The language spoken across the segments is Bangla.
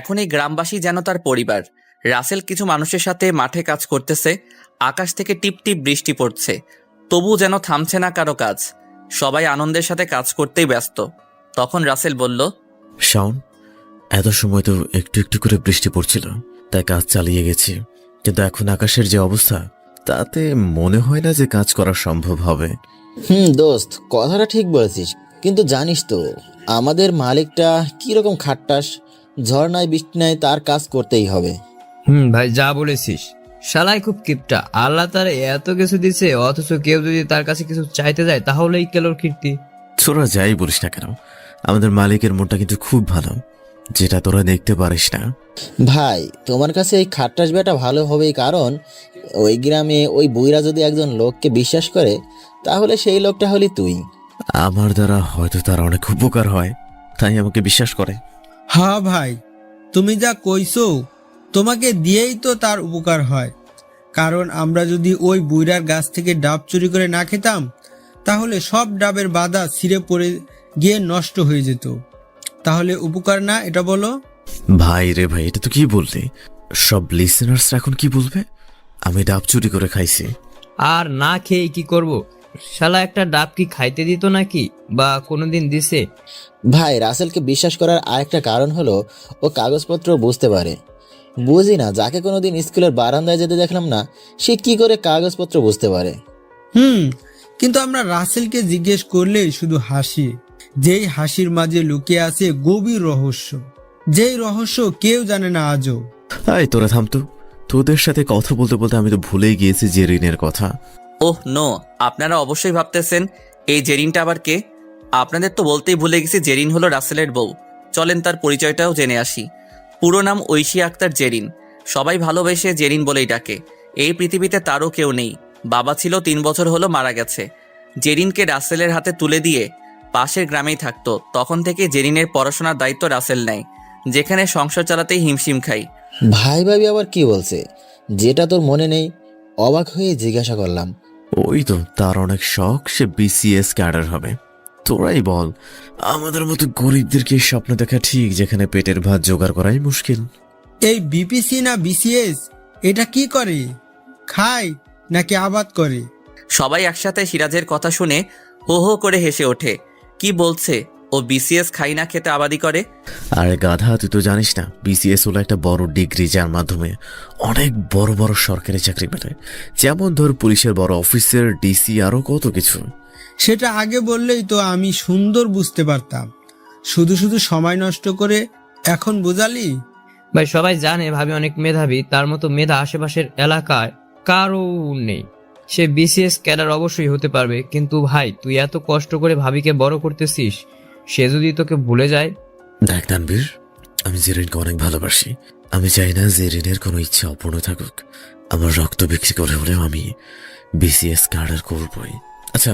এখন এই গ্রামবাসী যেন তার পরিবার। রাসেল কিছু মানুষের সাথে মাঠে কাজ করতেছে, আকাশ থেকে টিপ টিপ বৃষ্টি পড়ছে, তবু যেন থামছে না কারো কাজ। সবাই আনন্দের সাথে কাজ করতেই ব্যস্ত। তখন রাসেল বলল, শাওন, এত সময় তো একটু একটু করে বৃষ্টি পড়ছিল, তাই কাজ চালিয়ে গেছি। কিন্তু এখন আকাশের যে অবস্থা, তাতে মনে হয় না যে কাজ করা সম্ভব হবে। দোস্ত, কথাটা ঠিক বলেছিস, কিন্তু জানিস তো আমাদের মালিকটা কিরকম খাট্টাস। ঝড় নাই বৃষ্টি নাই, তার কাজ করতেই হবে। ভাই, যা বলেছিস। শালাই খুব কিপটা। আল্লাহ তার এত কিছু দিছে, অথচ কেউ যদি তার কাছে কিছু চাইতে যায় তাহলেই কেলোর কীর্তি। তোরা যাই বলিস না কেন, আমাদের মালিকের মনটা কিন্তু খুব ভালো, যেটা তোরা দেখতে পারিস না। ভাই, তোমার কাছে এই খাট্টাস বেটা ভালো হবেই, কারণ ওই গ্রামে ওই বুইরা যদি একজন লোককে বিশ্বাস করে, তাহলে সেই লোকটা হলি তুই। আমার দ্বারা হয়তো তার অনেক উপকার হয়, তাই আমাকে বিশ্বাস করে। হ্যাঁ ভাই, তুমি যা কইছো, তোমাকে দিয়েই তো তার উপকার হয়। কারণ আমরা যদি ওই বুইরার গাছ থেকে ডাব চুরি করে না খেতাম, তাহলে সব ডাবের বাদা ছিঁড়ে পড়ে গিয়ে নষ্ট হয়ে যেত। তাহলে উপকার না, এটা বলো? ভাই রে ভাই, এটা তো কি বললি? সব লিসেনার্স এখন কি বলবে? আমি ডাব চুরি করে খাইছি। আর না খেয়ে কি করব? শালা একটা ডাব কি খাইতে দিত নাকি, বা কোনোদিন দিছে? ভাই, রাসেলকে বিশ্বাস করার আরেকটা কারণ হলো ও কাগজপত্র বুঝতে পারে। বুঝি না, যাকে কোনোদিন স্কুলের বারান্দায় যেতে দেখলাম না, সে কি করে কাগজপত্র বুঝতে পারে। কিন্তু আমরা রাসেলকে জিজ্ঞেস করলেই শুধু হাসি, যেই হাসির মাঝে লুকিয়ে আছে গভীর রহস্য, যেই রহস্য কেউ জানে না আজও। এই তোরা থামতো, তোদের সাথে কথা বলতে বলতে আমি তো ভুলেই গিয়েছি জেরিনের কথা। ওহ নো, আপনারা অবশ্যই ভাবতেছেন এই জেরিনটা আবার কে। আপনাদের তো বলতেই ভুলে গেছি, জেরিন হলো রাসেলের বউ। চলেন তার পরিচয়টাও জেনে আসি। পুরো নাম ঐশী আক্তার জেরিন, সবাই ভালোবেসে জেরিন বলেই ডাকে। এই পৃথিবীতে তারও কেউ নেই। বাবা ছিল, 3 বছর হলো মারা গেছে। জেরিনকে রাসেলের হাতে তুলে দিয়ে পাশের গ্রামেই থাকতো। তখন থেকে জেরিনের পড়াশোনার দায়িত্ব রাসেল নেয়, যেখানে সংসার চালাতেই হিমশিম খাই। ভাই ভাবি আবার কি বলছে, যেটা তোর মনে নেই? অবাক হয়ে জিজ্ঞাসা করলাম। ওই তো, তার অনেক শখ সে বিসিএস ক্যাডার হবে। তোরাই বল, আমাদের মতো গরিবদেরকে স্বপ্ন দেখা ঠিক, যেখানে পেটের ভাত জোগাড় করাই মুশকিল। এই বিপিসি না বিসিএস, এটা কি করে? খায় নাকি আবাদ করে? সবাই একসাথে সিরাজের কথা শুনে হো হো করে হেসে ওঠে। কি বলছে ও? বিসিএস খাই না খেতে আবাদি করে? আর গাধা, তুই তো জানিস না, বিসিএস হলো একটা বড় ডিগ্রি, যার মাধ্যমে অনেক বড় বড় সরকারি চাকরি মেলে। যেমন ধর পুলিশের বড় অফিসার, ডিসি, আরো কত কিছু। সেটা আগে বললেই তো আমি সুন্দর বুঝতে পারতাম। শুধু শুধু সময় নষ্ট করে এখন বোঝালি? ভাই, সবাই জানে ভাবি অনেক মেধাবী, তার মতো মেধা আশেপাশের এলাকায় কারো নেই। সে বিসিএস ক্যাডার অবশ্যই হতে পারবে, কিন্তু ভাই তুই এত কষ্ট করে ভাবিকে বড় করতেছিস, সে যদি তোকে ভুলে যায়? দেখ তানবীর, আমি জেরিনকে অনেক ভালোবাসি। আমি চাই না জেরিনের কোনো ইচ্ছা অপূর্ণ থাকুক। আমার রক্ত বিক্রি করে হলেও আমি বিসিএস ক্যাডার করবই। আচ্ছা,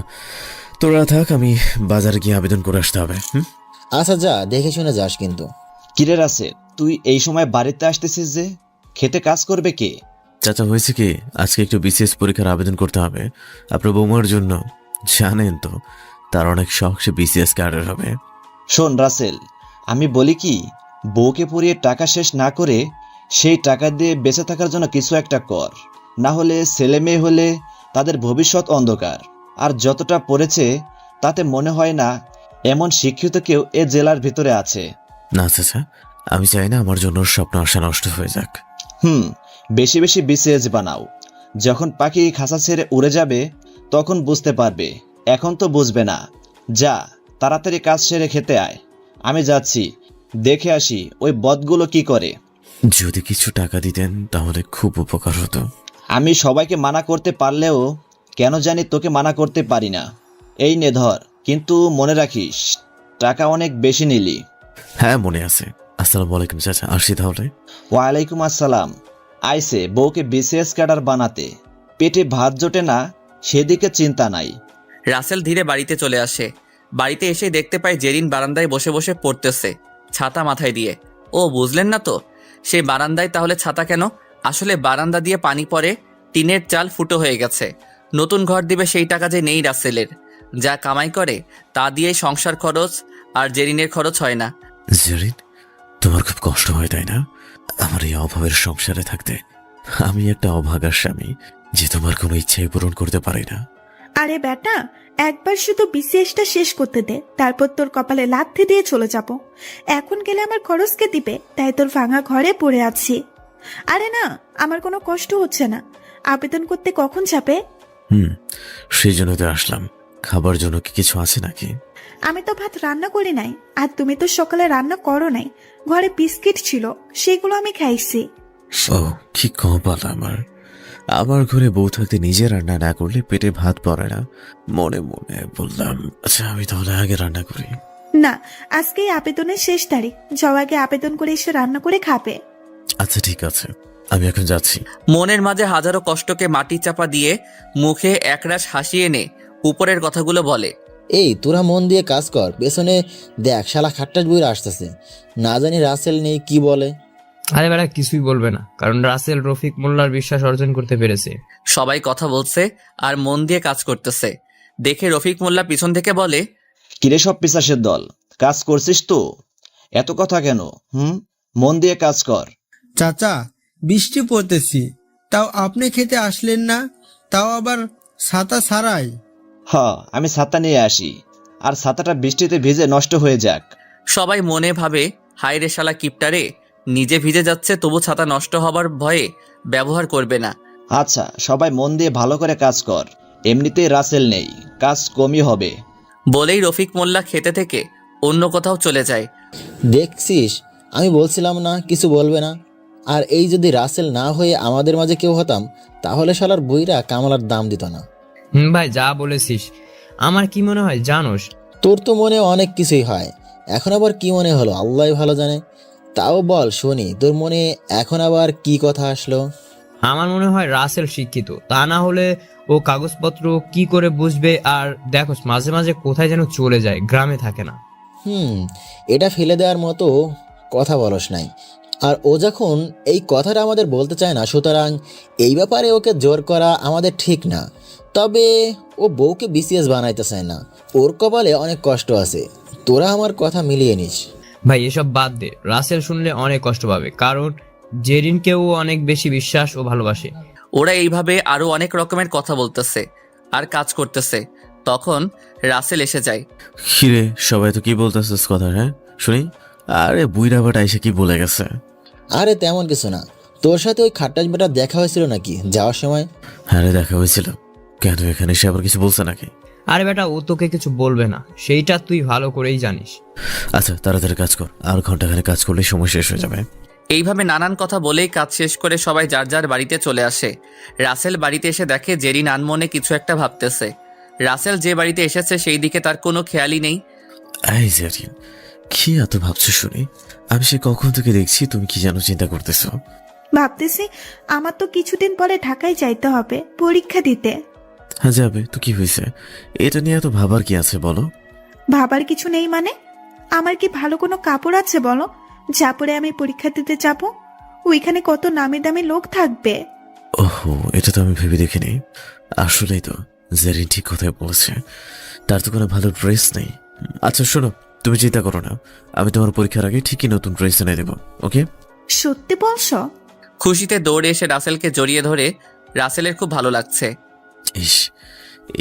তোরা থাক, আমি বাজারে গিয়ে আবেদন করে আসতে হবে। আচ্ছা যা, দেখে শুনে যাস কিন্তু। কিরে রাসেল, তুই এই সময় বাড়িতে আসতেছিস যে? খেতে কাজ করবে কে? চাচা, হয়েছে কি, আজকে একটু বিসিএস পরীক্ষার আবেদন করতে হবে আপনার বৌমার জন্য। জানেন তো, তার অনেক শখ সে বিসিএস ক্যাডার হবে। শোন রাসেল, আমি বলি কি, বউকে পড়িয়ে টাকা শেষ না করে সেই টাকা দিয়ে বেঁচে থাকার জন্য কিছু একটা কর। না হলে ছেলে মেয়ে হলে তাদের ভবিষ্যৎ অন্ধকার। আর যতটা পড়েছে তাতে মনে হয় না এমন শিক্ষিত কেউ এ জেলার ভিতরে আছে। না চাচা, আমি চাই না আমার জন্য ওর স্বপ্ন আশা নষ্ট হয়ে যাক। বেশি বেশি বিসিএস বানাও। যখন পাখি খাঁচা ছেড়ে উড়ে যাবে তখন বুঝতে পারবে, এখন তো বুঝবে না। যা, তাড়াতাড়ি কাজ সেরে খেতে আয়। আমি যাচ্ছি, দেখে আসি ওই বদগুলো কি করে। যদি কিছু টাকা দিতেন তাহলে খুব উপকার হতো। আমি সবাইকে মানা করতে পারলেও কেন জানি তোকে মানা করতে পারি না। এই নে ধর, কিন্তু মনে রাখিস টাকা অনেক বেশি নিলি। হ্যাঁ, মনে আছে। আসসালামু আলাইকুম চাচা, আসি তাহলে। ওয়ালাইকুম আসসালাম। আইসে বউকে বিসিএস ক্যাডার বানাতে, পেটে ভাত জোটে না সেদিকে চিন্তা নাই। রাসেল ধীরে বাড়িতে চলে আসে। বাড়িতে এসে দেখতে পায় জেরিন বারান্দায় বসে বসে পড়তেছে, ছাতা মাথায় দিয়ে। ও বুঝলেন না তো, সে বারান্দায় তাহলে ছাতা কেন? আসলে বারান্দা দিয়ে পানি পড়ে, টিনের চাল ফুটো হয়ে গেছে। নতুন ঘর দিবে সেই টাকা যে নেই রাসেলের। যা কামাই করে তা দিয়েই সংসার খরচ, আর জেরিনের খরচ হয় না। জেরিন, তোমার খুব কষ্ট হয় তাই না আমার এই অভাবের সংসারে থাকতে? আমি একটা অভাগার স্বামী যে তোমার কোনো ইচ্ছাই পূরণ করতে পারি না। আরে বেটা, একবার শুধু বিসিএসটা শেষ করতে দে, তারপর তোর কপালে লাথি দিয়ে চলে যাব। এখন গেলে আমার খরচ কে দিবে, তাই তোর ভাঙা ঘরে পড়ে আছি। আরে না, আমার কোনো কষ্ট হচ্ছে না। আবেদন করতে কখন যাবে? সেই জন্য তো আসলাম। খাবার জন্য কি কিছু আছে নাকি? আমি তো ভাত রান্না করি নাই, আর তুমি তো সকালে রান্না করো নাই। ঘরে বিস্কিট ছিল, সেগুলো আমি খাইছি। ও কি কপাল আমার। আমার ঘরে বউ থাকতে নিজে রান্না না করলে পেটে ভাত পড়ে না। মনে মনে বললাম, আচ্ছা আমি তাহলে আগে রান্না করি। না, আজকেই আবেদনের শেষ তারিখ। যাও আগে আবেদন করে এসে রান্না করে খাবে। আচ্ছা ঠিক আছে, আমি এখন যাচ্ছি। মনের মাঝে হাজারো কষ্টকে মাটি চাপা দিয়ে মুখে একরাশ হাসি এনে উপরের কথাগুলো বলে। এই তোরা মন দিয়ে কাজ কর, পেছনে দেখ শালা খাট্টাস বইরা আসতেছে। না জানি রাসেল নেই কি বলে। আরে বেটা কিছুই বলবে না, কারণ রাসেল রফিক মোল্লার বিশ্বাস অর্জন করতে পেরেছে। সবাই কথা বলছে আর মন দিয়ে কাজ করতেছে দেখে রফিক মোল্লা পিছন থেকে বলে, কিরে সব পিশাচের দল, কাজ করছিস তো? এত কথা কেন? মন দিয়ে কাজ কর। চাচা, বৃষ্টি পড়তেছি, তাও আপনি খেতে আসলেন না, তাও আবার ছাতা ছাড়াই। আমি ছাতা নিয়ে আসি, আর ছাতাটা বৃষ্টিতে ভিজে নষ্ট হয়ে যাক। সবাই মনে ভাবে, হায় রে শালা কিপটারে, নিজে ভিজে যাচ্ছে তবু ছাতা নষ্ট হবার ভয়ে ব্যবহার করবে না। আচ্ছা সবাই মন দিয়ে ভালো করে কাজ কর, এমনিতেই রাসেল নেই, কাজ কমই হবে। বলেই রফিক মোল্লা খেতে থেকে অন্য কোথাও চলে যায়। দেখছিস, আমি বলছিলাম না কিছু বলবে না। আর এই যদি রাসেল না হয়ে আমাদের মাঝে কেউ হতাম, তাহলে শালার বইরা কামলার দাম দিত না। ভাই যা বলেছিস, আমার কি মনে হয় জানোস? তোর তো মনে অনেক কিছুই হয়, এখন আবার কি মনে হলো আল্লাহ ভালো জানে। তাও বল শুনি, তোর মনে এখন আবার কি কথা আসলো? আমার মনে হয় রাসেল শিক্ষিত, তা না হলে ও কাগজপত্র কি করে বুঝবে? আর দেখোস মাঝে মাঝে কোথায় যেন চলে যায়, গ্রামে থাকে না। এটা ফেলে দেওয়ার মতো কথা বলস নাই। আর ও যখন এই কথাটা আমাদের বলতে চায় না, সুতরাং এই ব্যাপারে ওকে জোর করা আমাদের ঠিক না। তবে ও বউকে বিসিএস বানাইতে চায় না, ওর কপালে অনেক কষ্ট আছে। তোরা আমার কথা মিলিয়ে নিস। ভাই এসব বাদ দে, রাসেল শুনলে অনেক কষ্ট পাবে, কারণ জেরিনকেও অনেক বেশি বিশ্বাস ও ভালোবাসে। ওরা এইভাবে আরো অনেক রকমের কথা বলতেছে আর কাজ করতেছে। তখন রাসেল এসে যায়। কিরে সবাই তো কি বলতেছিস কথা, হ্যাঁ শুনি। আরে বুইরা বাটা এসে কি বলে গেছে? আরে তেমন কিছু না, তোর সাথে ওই খাট্টাস বেটা দেখা হয়েছিল নাকি যাওয়ার সময়? হ্যাঁ রে, দেখা হয়েছিল। কেন এখানে এসে আবার কিছু বলছে নাকি? আরে বেটা ও তোকে কিছু বলবে না, সেইটা তুই ভালো করেই জানিস। আচ্ছা তাড়াতাড়ি কাজ কর, আর ঘন্টাখানে কাজ করলে সময় শেষ হয়ে যাবে। এইভাবে নানান কথা বলেই কাজ শেষ করে সবাই যার যার বাড়িতে চলে আসে। রাসেল বাড়িতে এসে দেখে জেরিন আনমনে কিছু একটা ভাবতেছে। রাসেল যে বাড়িতে এসেছে সেই দিকে তার কোনো খেয়ালই নেই। এই জেরিন, কি এত ভাবছো শুনি? আমি সে কখন থেকে দেখছি তুমি কি যেন চিন্তা করতেছো। ভাবতেছি আমার তো কিছুদিন পরে ঢাকায় যাইতে হবে পরীক্ষা দিতে। হ্যাঁ যাবে তো, কি হয়েছে? এটা নিয়ে এত ভাবার কি আছে বলো? ভাবার কিছু নেই মানে? আমার কি ভালো কোনো কাপড় আছে বলো, যা পরে আমি পরীক্ষা দিতে যাব? ওইখানে কত নামি দামি লোক থাকবে। ওহো, এটা তো আমি ভেবে দেখিনি। আসলেই তো জেরিন ঠিক কথাই বলেছে, তার তো কোনো ভালো ড্রেস নেই। আচ্ছা শোনো, তুমি চিন্তা করো না, আমি তোমার পরীক্ষার আগে ঠিকই নতুন ড্রেস এনে দেবো, ওকে? সত্যি বলছো? খুশিতে দৌড়ে এসে রাসেলকে জড়িয়ে ধরে। রাসেলের খুব ভালো লাগছে। ইস,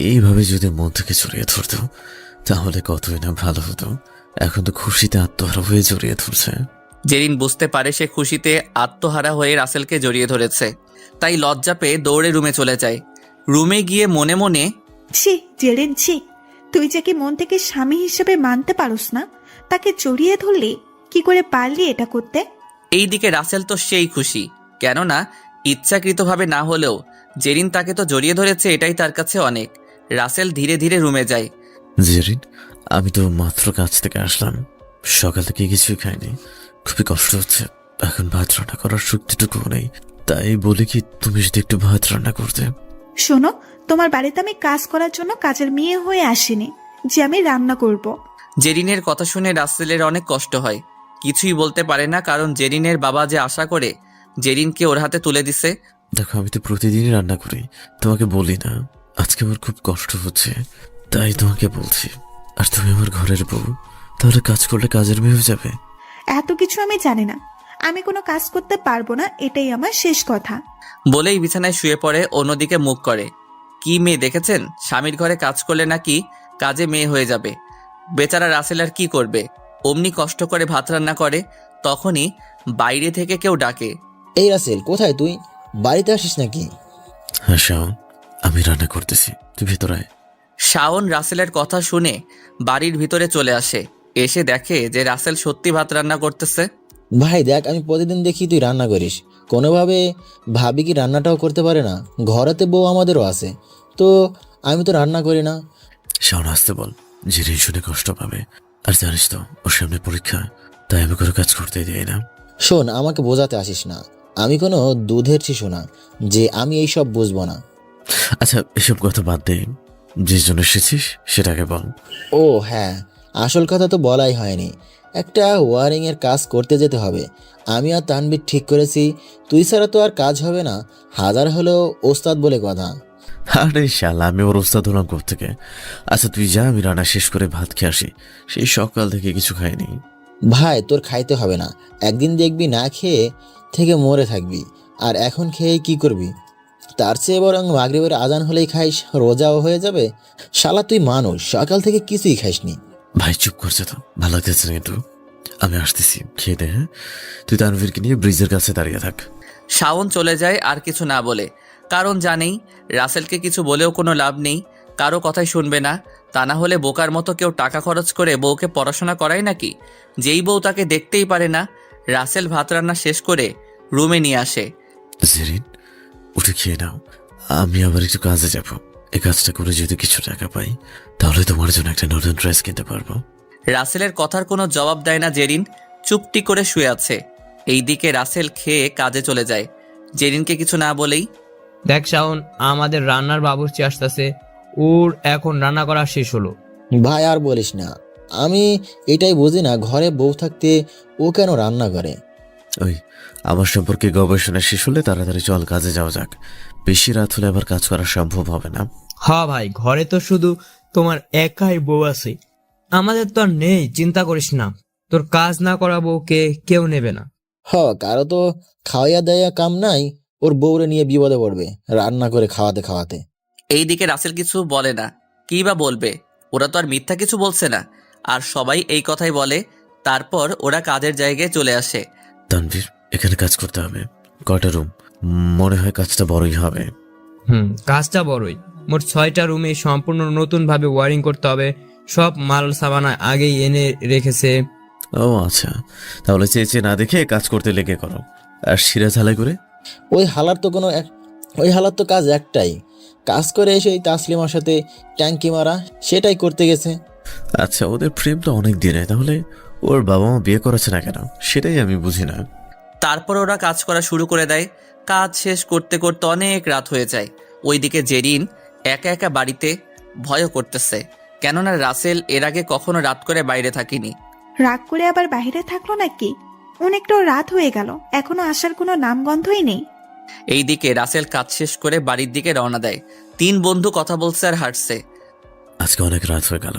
এইভাবে যদি মন থেকে জড়িয়ে ধরতো তাহলে কতই না ভালো হতো। এখন তো খুশিতে আত্মহারা হয়ে জড়িয়ে ধরছে। জেরিন বুঝতে পারে সে খুশিতে আত্মহারা হয়ে রাসেলকে জড়িয়ে ধরেছে, তাই লজ্জা পেয়ে দৌড়ে রুমে চলে যায়। রুমে গিয়ে মনে মনে, ছি জেরেন ছি, তুই যাকে মন থেকে স্বামী হিসেবে মানতে পারোস না, তাকে জড়িয়ে ধরলি, কি করে পারলি এটা করতে? এইদিকে রাসেল তো সেই খুশি, কেননা ইচ্ছাকৃতভাবে না হলেও জেরিন তাকে তো জড়িয়ে ধরেছে, এটাই তার কাছে অনেক। রাসেল ধীরে ধীরে রুমে যায়। জেরিন, আমি তো মাত্র কাজ থেকে আসলাম, সকাল থেকে কিছুই খাইনি, খুবই কষ্ট হচ্ছে। এখন ভাত রান্না করার শক্তিটুকুও নেই, তাই বলি কি তুমি যদি একটু ভাত রান্না করতে। শোনো, তোমার বাড়িতে আমি কাজ করার জন্য কাজের মেয়ে হয়ে আসিনি যে আমি রান্না করব। জেরিনের কথা শুনে রাসেলের অনেক কষ্ট হয়, কিছুই বলতে পারে না, কারণ জেরিনের বাবা যে আশা করে জেরিনকে ওর হাতে তুলে দিছে। দেখো আমি তো প্রতিদিনই রান্না করি, তোমাকে বলি না। আজকে আমার খুব কষ্ট হচ্ছে তাই তোমাকে বলছি। আর তুমি আমার ঘরের বউ, তাহলে কাজ করলে কাজের মেয়ে হয়ে যাবে। এত কিছু আমি জানি না। আমি কোনো কাজ করতে পারবো না, এটাই আমার শেষ কথা। বলেই বিছানায় শুয়ে পড়ে, অন্যদিকে মুখ করে। কি মেয়ে দেখেছেন, স্বামীর ঘরে কাজ করলে নাকি কাজে মেয়ে হয়ে যাবে। বেচারা রাসেল আর কি করবে, অমনি কষ্ট করে ভাত রান্না করে, তখনই বাইরে থেকে কেউ ডাকে। এই রাসেল, কোথায় তুই? বাড়িতে আসিস নাকি? হ্যাঁ শাওন, আমি রান্না করতেছি, তুই ভেতরে আয়। শাওন রাসেলের কথা শুনে বাড়ির ভিতরে চলে আসে। এসে দেখে যে রাসেল সত্যি ভাত রান্না করতেছে। ভাই দেখ, আমি প্রতিদিন দেখি তুই রান্না করিস, কোনোভাবে ভাবি কি রান্নাটাও করতে পারে না? ঘরেতে বউ আমাদেরও আছে, তো আমি তো রান্না করি না। শাওন আসতে বল, জেরিন শুনে কষ্ট পাবে। আর জানিস তো ওর সামনে পরীক্ষা, তাই আমি কোনো কাজ করতে দিই না। শোন, আমাকে বোঝাতে আসিস না, আমি কোনো দুধের শিশু না যে আমি এইসব বুঝবো না। আচ্ছা এসব কথা বাদ দে, যে জন্য এসেছিস সেটাকে বল। ও হ্যাঁ, আসল কথা তো বলাই হয়নি। একটা ওয়ারিংয়ের কাজ করতে যেতে হবে। আমি আর তানবীর ঠিক করেছি, তুই ছাড়া তো আর কাজ হবে না, হাজার হলেও ওস্তাদ বলে কথা। আরে শালা, আমি ওর ওস্তাদ হলাম কোত্থেকে? আচ্ছা তুই যা, আমি রান্না শেষ করে ভাত খেয়ে আসি, সেই সকাল থেকে কিছু খাইনি। ভাই তোর খাইতে হবে না, একদিন দেখবি না খেয়ে থেকে মরে থাকবি, আর এখন খেয়ে কি করবি? তার চেয়ে বরং মাগরিবের আজান হলেই খাইস, রোজাও হয়ে যাবে। শালা তুই মানুষ, সকাল থেকে কিছুই খাইসনি। ভাই চুপ করছে তো, ভালো লাগতেছে না একটু। আমি আসতেছি, খেয়ে দে। হ্যাঁ, তুই তানভীরকে নিয়ে ব্রিজের কাছে দাঁড়িয়ে থাক। শাওন চলে যায় আর কিছু না বলে, কারণ জানেই রাসেলকে কিছু বলেও কোনো লাভ নেই, কারো কথাই শুনবে না। তা না হলে বোকার মতো কেউ টাকা খরচ করে বউকে পড়াশোনা করায় নাকি? যেই বউ তাকে দেখতেই পারে না। রাসেল ভাত রান্না শেষ করে রুমে নিয়ে আসে। জেরিন, উঠে খেয়ে নাও, আমি আবার একটু কাজে যাব। এই কাজটা করে যদি কিছু টাকা পাই, তাহলে তোমার জন্য একটা নতুন ড্রেস কিনতে পারবো। রাসেলের কথার কোনো জবাব দেয় না জেরিন, চুপটি করে শুয়ে আছে। এইদিকে রাসেল খেয়ে কাজে চলে যায়, জেরিনকে কিছু না বলেই। দেখ শাওন, আমাদের রান্নার বাবুর্চি আসতেছে, ওর এখন রান্না করা শেষ হলো। ভাই আর বলিস না, আমি এটাই বুঝি না, ঘরে বউ থাকতে ও কেন রান্না করে। ওই আমার সম্পর্কে গবেষণা শেষ হলে তাড়াতাড়ি চল, কাজে যাওয়া যাক। বেশি রাত হলে আবার কাজ করা সম্ভব হবে না। হ্যাঁ ভাই, ঘরে তো শুধু তোমার একাই বউ আছে, আমাদের তো আর নেই, চিন্তা করিস না। তোর কাজ না করা বউকে কেউ নেবে না। কারো তো খাওয়াইয়া দেয়া কাম নাই, ওর বউরে নিয়ে বিপদে পড়বে রান্না করে খাওয়াতে খাওয়াতে। এইদিকে রাসেল কিছু বলে না, কী বা বলবে, ওরা তো আর মিথ্যা কিছু বলছে না। আর সবাই এই কথাই বলে। তারপর ওরা কাজের জায়গায় চলে আসে। তানভীর, এখানে কাজ করতে হবে। কয়টা রুম? মনে হয় কাজটা বড়ই হবে। কাজটা বড়ই, মোট 6টা রুমে সম্পূর্ণ নতুন ভাবে ওয়ারিং করতে হবে। সব মাল সাবানা আগেই এনে রেখেছে। ও আচ্ছা, তাহলে চেয়ে চেয়ে না দেখে কাজ করতে লেগে করো। আর শিরা ঝালাই করে? ওই হালার তো কাজ একটাই, কাজ করে এসে এই তাসলিমার সাথে ট্যাঙ্কি মারা, সেটাই করতে গেছে। আচ্ছা, ওদের প্রেমটা অনেক দিনে, তাহলে ওর বাবা মা বিয়ে করেছে না কেন, সেটাই আমি বুঝি না। তারপর ওরা কাজ করা শুরু করে দেয়। কাজ শেষ করতে করতে অনেক রাত হয়ে যায়। ওইদিকে জেরিন একা একা বাড়িতে ভয়ও করতেছে, কেননা রাসেল এর আগে কখনো রাত করে বাইরে থাকেনি। রাগ করে আবার বাইরে থাকলো নাকি? অনেকটাও রাত হয়ে গেল, এখনো আসার কোনো নামগন্ধই নেই। এইদিকে রাসেল কাজ শেষ করে বাড়ির দিকে রওনা দেয়। 3 বন্ধু কথা বলছে আর হাঁটছে। আজকে অনেক রাত হয়ে গেল,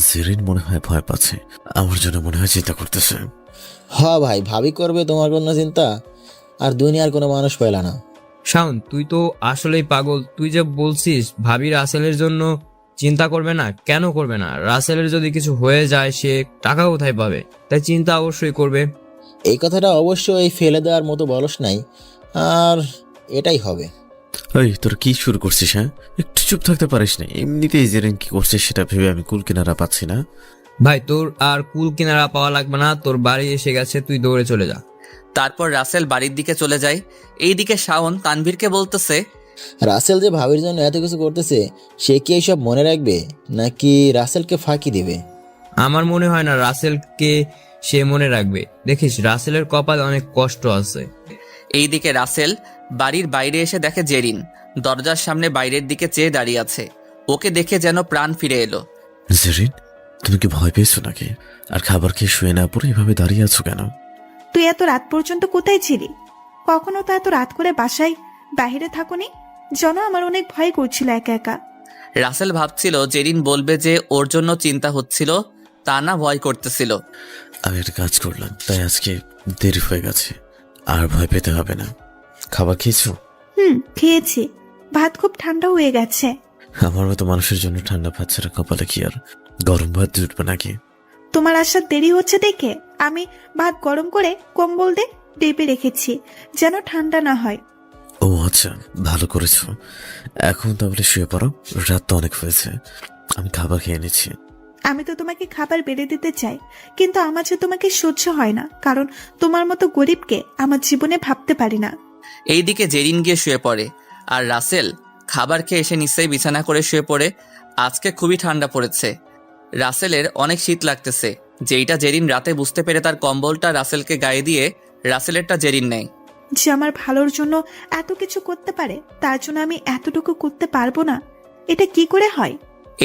জেরিন মনে হয় ভয় পাচ্ছে, আমার জন্য মনে হয় চিন্তা করতেছে। ভাই, ভাবি করবে তোমার কোনো চিন্তা, আর দুনিয়ার কোনো মানুষ পেলা না। শাওন, তুই তো আসলেই পাগল। তুই যে বলছিস ভাবি রাসেলের জন্য চিন্তা করবে না, কেন করবে না? রাসেলের যদি কিছু হয়ে যায় সে টাকা কোথায় পাবে? তাই চিন্তা অবশ্যই করবে। এই কথাটা অবশ্যই ফেলে দেওয়ার মতো বলস নাই, আর এটাই হবে। ওই তোর কি শুরু করছিস? হ্যাঁ, একটু চুপ থাকতে পারিস না? এমনিতেই জেরিন কি করছে সেটা ভেবে আমি কুল কিনারা পাচ্ছি না। ভাই, তোর আর কুল কিনারা পাওয়া লাগবে না, তোর বাড়ি এসে গেছে, তুই দৌড়ে চলে যা। তারপর রাসেল বাড়ির দিকে চলে যায়। এইদিকে শাওন তানভীরকে বলতেছে, রাসেল যে ভাবির জন্য এত কিছু করতেছে, সে কি এইসব মনে রাখবে, নাকি রাসেলকে ফাঁকি দিবে? আমার মনে হয় না রাসেলকে সে মনে রাখবে। দেখিস, রাসেলের কপালে অনেক কষ্ট আছে। এইদিকে রাসেল বাড়ির বাইরে এসে দেখে জেরিন দরজার সামনে বাইরের দিকে চেয়ে দাঁড়িয়ে আছে। ওকে দেখে যেন প্রাণ ফিরে এলো। জেরিন, তুমি কি ভয় পেয়েছো নাকি? আর খাবার খেয়ে শুয়ে না পড়ে এভাবে দাঁড়িয়ে আছো কেন? তুই এত রাত পর্যন্ত কোথায় ছিলি? কখনো তো এত রাত করে বাসায় বাইরে থাকুনি। যেন আমার অনেক ভয় করছিল একা একা। রাসেল ভাবছিল জেরিন বলবে যে ওর জন্য চিন্তা হচ্ছিল, তা না ভয় করতেছিল। আমি একটা কাজ করলাম, তাই আজকে দেরি হয়ে গেছে। আর ভয় পেতে হবে না। খাবার খেয়েছো? খেয়েছি। ভাত খুব ঠান্ডা হয়ে গেছে। আমার মতো মানুষের জন্য ঠান্ডা ভাত ছাড়া কপালে কি আর গরম ভাত জুটবে নাকি? তোমার আসার দেরি হচ্ছে দেখে আমি ভাত গরম করে কম্বল দিয়ে ডেপে রেখেছি, যেন ঠান্ডা না হয়। ও আচ্ছা, ভালো করেছো। এখন তাহলে শুয়ে পড়ো, রাত তো অনেক হয়েছে। আমি খাবার খেয়ে নিচ্ছি। আমি তো তোমাকে খাবার বেড়ে দিতে চাই, কিন্তু আমার যে তোমাকে সহ্য হয় না, কারণ তোমার মতো গরিবকে আমার জীবনে ভাবতে পারি না। এইদিকে জেরিন গিয়ে শুয়ে পড়ে, আর রাসেল খাবার খেয়ে এসে নিশ্চয়ই বিছানা করে শুয়ে পড়ে। আজকে খুবই ঠান্ডা পড়েছে। রাসেলের অনেক শীত লাগতেছে, যেইটা জেরিন রাতে বুঝতে পেরে তার কম্বলটা রাসেলকে গায়ে দিয়ে রাসেলেরটা জেরিন নেয়। যে আমার ভালোর জন্য এত কিছু করতে পারে, তার জন্য আমি এতটুকু করতে পারবো না? এটা কি করে হয়?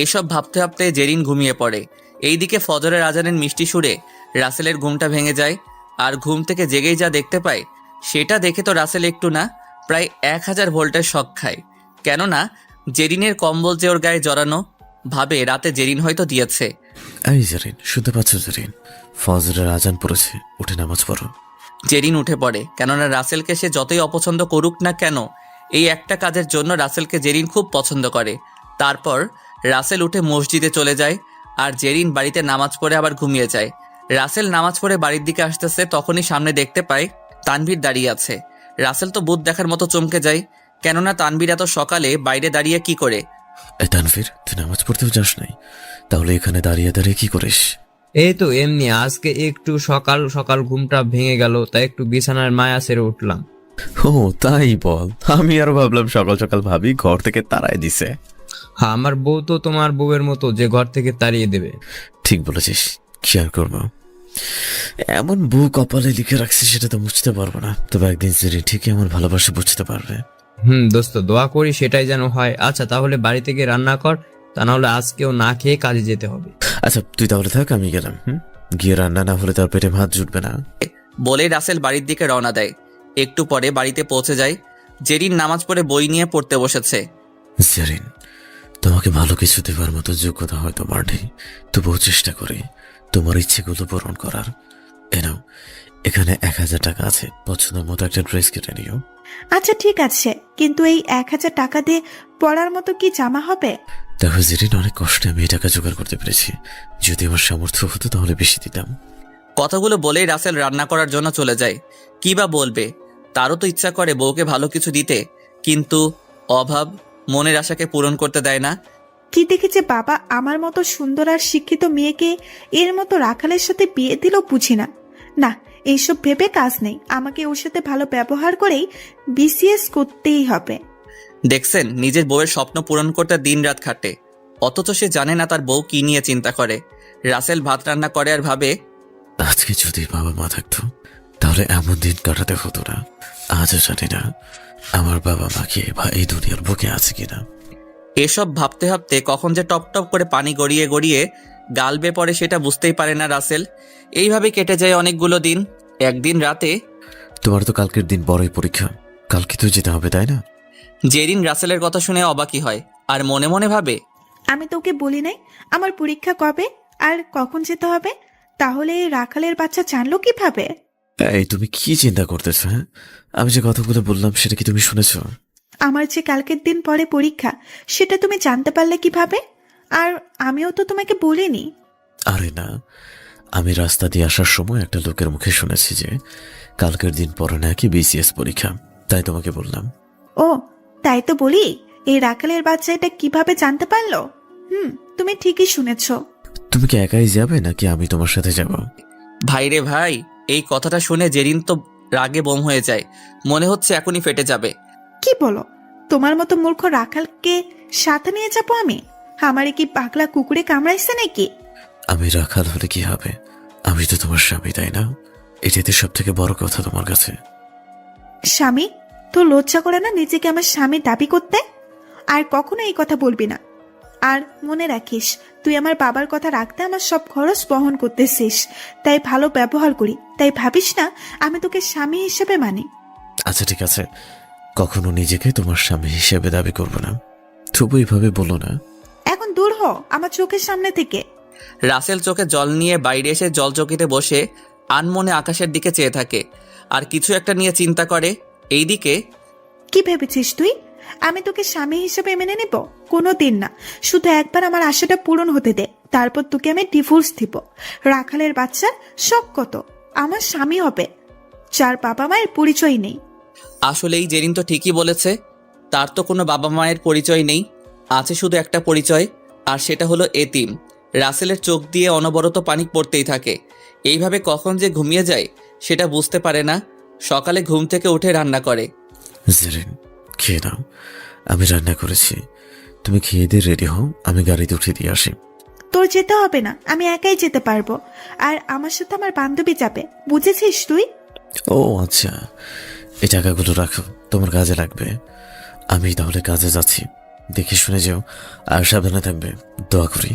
এইসব ভাবতে ভাবতে জেরিন ঘুমিয়ে পড়ে। এইদিকে ফজরের আজানের মিষ্টি সুরে রাসেলের ঘুমটা ভেঙে যায়, আর ঘুম থেকে জেগেই যা দেখতে পায় সেটা দেখে তো রাসেল একটু না প্রায় 1000 ভোল্টের শক খায়। কেননা জেরিনের কম্বল যে ওর গায়ে জড়ানো, ভাবে রাতে জেরিন হয়তো দিয়েছে। এই জেরিন, শুনতে পাচ্ছ জেরিন? ফজরের আজান পড়েছে, উঠে নামাজ পড়ো। জেরিন উঠে পড়ে, কেননা রাসেলকে সে যতই অপছন্দ করুক না কেন, এই একটা কাজের জন্য রাসেলকে জেরিন খুব পছন্দ করে। তারপর রাসেল উঠে মসজিদে চলে যায়, আর জেরিন বাড়িতে নামাজ পড়ে আবার ঘুমিয়ে যায়। রাসেল নামাজ পড়ে বাড়ির দিকে আসতেছে, তখনই সামনে দেখতে পায় তানভীর দাঁড়িয়ে আছে। রাসেল তো ভূত দেখার মতো চমকে যায়, কেননা তানভীর এত সকালে বাইরে দাঁড়িয়ে কি করে? এই তানভীর, তুই নামাজ পড়তেও যাস নাই, তাহলে এখানে দাঁড়িয়ে দাঁড়িয়ে কি করিস? এই তো এমনি, আজকে একটু সকাল সকাল ঘুমটা ভেঙে গেল, তাই একটু বিছানার মায়া সেরে উঠলাম। ও তাই বল, আমি আরো ভাবলাম সকাল সকাল ভাবি ঘর থেকে তাড়াই দিছে। হ্যাঁ, আমার বউ তো তোমার বউয়ের মতো যে ঘর থেকে তাড়িয়ে দেবে। ঠিক বলেছিস, কি আর করবো, এমন বউ কপালে লিখে রাখছি সেটা তো বুঝতে পারবো না। তবে একদিন জেরিন ঠিকই আমার ভালোবাসা বুঝতে পারবে। দোস্ত, দোয়া করি সেটাই যেন হয়। আচ্ছা, তাহলে বাড়ি থেকে রান্না কর, তা না হলে আজকেও না খেয়ে কাজে যেতে হবে। আচ্ছা তুই তাহলে থাক, আমি গেলাম। গিয়ে রান্না না হলে তার পেটে ভাত জুটবে না। বলে রাসেল বাড়ির দিকে রওনা দেয়। একটু পরে বাড়িতে পৌঁছে যায়। জেরিন নামাজ পড়ে বই নিয়ে পড়তে বসেছে। জেরিন, তোমাকে ভালো কিছু দেবার মতো যোগ্যতা হয়তো আমার নেই, তবুও চেষ্টা করি তোমার ইচ্ছেগুলো পূরণ করার। নাও, এখানে 1000 টাকা আছে, পছন্দ মতো একটা ড্রেস কেটে নিও। আচ্ছা ঠিক আছে, কিন্তু এই 1000 টাকা দিয়ে পড়ার মতো কি জামা হবে? দেখো জেরিন, অনেক কষ্টে আমি এই টাকা জোগাড় করতে পেরেছি। যদি আমার সামর্থ্য হতো তাহলে বেশি দিতাম। কথাগুলো বলেই রাসেল রান্না করার জন্য চলে যায়। কি বা বলবে, তারও তো ইচ্ছা করে বউকে ভালো কিছু দিতে, কিন্তু অভাব মনের আশাকে পূরণ করতে দেয় না। কি দেখেছে বাবা আমার মতো সুন্দর আর শিক্ষিত মেয়েকে এর মতো রাখালের সাথে বিয়ে দিল বুঝি না। না, এইসব ভেবে কাজ নেই, আমাকে ওর সাথে ভালো ব্যবহার করেই বিসিএস করতেই হবে। দেখছেন, নিজের বউয়ের স্বপ্ন পূরণ করতে দিনরাত খাটে, অথচ সে জানে না তার বউ কি নিয়ে চিন্তা করে। রাসেল ভাত রান্না করে আর ভাবে, আজকে যদি বাবা মা থাকতো তাহলে এমন দিন কাটাতে হতো না। আজও জানি না আমার বাবা মা কি বা এই দুনিয়ার বুকে আছে কিনা। এসব ভাবতে ভাবতে কখন যে টপ টপ করে পানি গড়িয়ে গড়িয়ে গাল বেয়ে পড়ে সেটা বুঝতেই পারে না রাসেল। এইভাবে কেটে যায় অনেকগুলো দিন। একদিন রাতে তোমার তো কালকের দিন বড়ই পরীক্ষা, কালকে তো যেতে হবে তাই না? জেরিন রাসেলের কথা শুনে অবাকই হয়, আর মনে মনে ভাবে, আমি তোকে বলি নাই আমার পরীক্ষা কবে আর কখন যেতে হবে? তাহলে এই রাখালের বাচ্চা জানলো কিভাবে? এই তুমি কি চিন্তা করতেছো? হ্যাঁ, আমি যে কথাগুলো বললাম সেটা কি তুমি শুনেছো? আমার যে কালকের দিন পরে পরীক্ষা সেটা তুমি জানতে পারলে কিভাবে? আর আমিও তো তোমাকে বলিনি। আরে না, আমি রাস্তা দিয়ে আসার সময় একটা লোকের মুখে শুনেছি যে কালকের দিন পরে নাকি বিসিএস পরীক্ষা, তাই তোমাকে বললাম। ও তাই তো বলি, এই রাখালের বাচ্চা এটা কিভাবে জানতে পারলো? তুমি ঠিকই শুনেছ। তুমি কি একাই যাবে নাকি আমি তোমার সাথে যাব? ভাই রে ভাই, এই কথাটা শুনে জেরিন তো রাগে বোম হয়ে যায়, মনে হচ্ছে এখনই ফেটে যাবে। কি বলো? তোমার মতো মূর্খ রাখালকে সাথে নিয়ে যাবো আমি? আমারে কি পাগলা কুকুরে কামড়াইছে নাকি? আমি রাখাল হলে কি হবে, আমি তো তোমার স্বামী তাই না? এটাতে সব থেকে বড় কথা তোমার কাছে। স্বামী? তোর লজ্জা করে না নিজেকে আমার স্বামী দাবি করতে? আর কখনো এই কথা বলবি না। আর মনে রাখিস, তুই আমার বাবার কথা রাখতে আমার সব খরচ বহন করতেছিস, তাই ভালো ব্যবহার করি, তাই ভাবিস না আমি তোকে স্বামী হিসেবে মানি। আচ্ছা ঠিক আছে, কখনো নিজেকে তোমার স্বামী হিসেবে দাবি করবো না, তবু এইভাবে বলো না। এখন দূর হ আমার চোখের সামনে থেকে। রাসেল চোখে জল নিয়ে বাইরে এসে জলচকিতে বসে আনমনে আকাশের দিকে চেয়ে থাকে আর কিছু একটা নিয়ে চিন্তা করে। এইদিকে কি ভেবেছিস তুই আমি তোকে স্বামী হিসেবে মেনে নেব? কোনো দিন না। শুধু একবার আমার আশাটা পূরণ হতে দে, তারপর তোকে আমি ডিভোর্স দিব। রাখালের বাচ্চার শখ কত, আমার স্বামী হবে যার বাবা মায়ের পরিচয় নেই। আসলেই জেরিন তো ঠিকই বলেছে, তার তো কোনো বাবা মায়ের পরিচয় নেই, আছে শুধু একটা পরিচয়, আর সেটা হলো এতিম। রাসেলের চোখ দিয়ে অনবরত পানি পড়তেই থাকে। এইভাবে কখন যে ঘুমিয়ে যায় সেটা বুঝতে পারে না। সকালে ঘুম থেকে উঠে রান্না করে। জেরিন, খেয়ে নাও, আমি রান্না করেছি। তুমি খেয়ে দিয়ে রেডি হও, আমি গাড়িতে উঠিয়ে দিয়ে আসি। তোর যেতে হবে না, আমি একাই যেতে পারবো। আর আমার সাথে আমার বান্ধবী যাবে, বুঝেছিস তুই? ও আচ্ছা, এই টাকাগুলো রাখো, তোমার কাজে লাগবে। আমি তাহলে কাজে যাচ্ছি, দেখে শুনে যেও আর সাবধানে থাকবে। দোয়া করি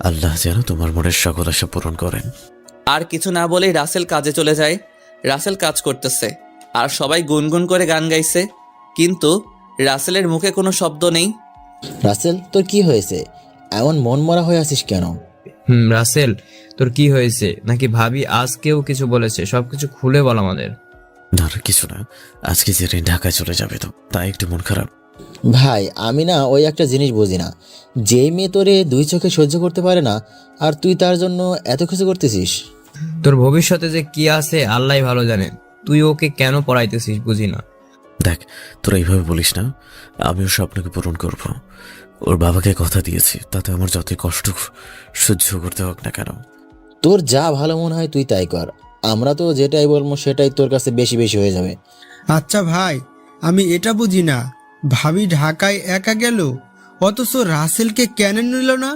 আল্লাহ যেন তোমার মনের সকল আশা পূরণ করেন। আর কিছু না বলেই রাসেল কাজে চলে যায়। রাসেল কাজ করতেছে আর সবাই গুনগুন করে গান গাইছে, কিন্তু রাসেলের মুখে কোনো শব্দ নেই। রাসেল, তোর কি হয়েছে? এমন মন মরা হয়ে আছিস কেন? রাসেল, তোর কি হয়েছে? নাকি ভাবি আজকেও কিছু বলেছে? সবকিছু খুলে বল আমাদের। না না, কিছু না, আজকে জেরিন ঢাকায় চলে যাবে তো তাই একটু মন খারাপ। ভাই, আমি না ওই একটা জিনিস বুঝি না, যেই মেয়ে তোরে দুই চোখে সহ্য করতে পারে না আর তুই তার জন্য এত কিছু করতেছিস। তোর ভবিষ্যতে যে কি আছে আল্লাহ ভালো জানেন, তুই ওকে কেন পড়াইতেছিস বুঝি না। দেখ, তোরা এইভাবে বলিস না, আমিও স্বপ্নকে পূরণ করব। ওর বাবাকে কথা দিয়েছি, তাতে আমার যতই কষ্ট সহ্য করতে হোক না কেন। তোর যা ভালো মনে হয় তুই তাই কর, আমরা তো যেটাই বলবো সেটাই তোর কাছে বেশি বেশি হয়ে যাবে। আচ্ছা ভাই, আমি এটা বুঝি না, ভাবি ঢাকায় একা গেল অথচ রাসেলকে কেন নিল না?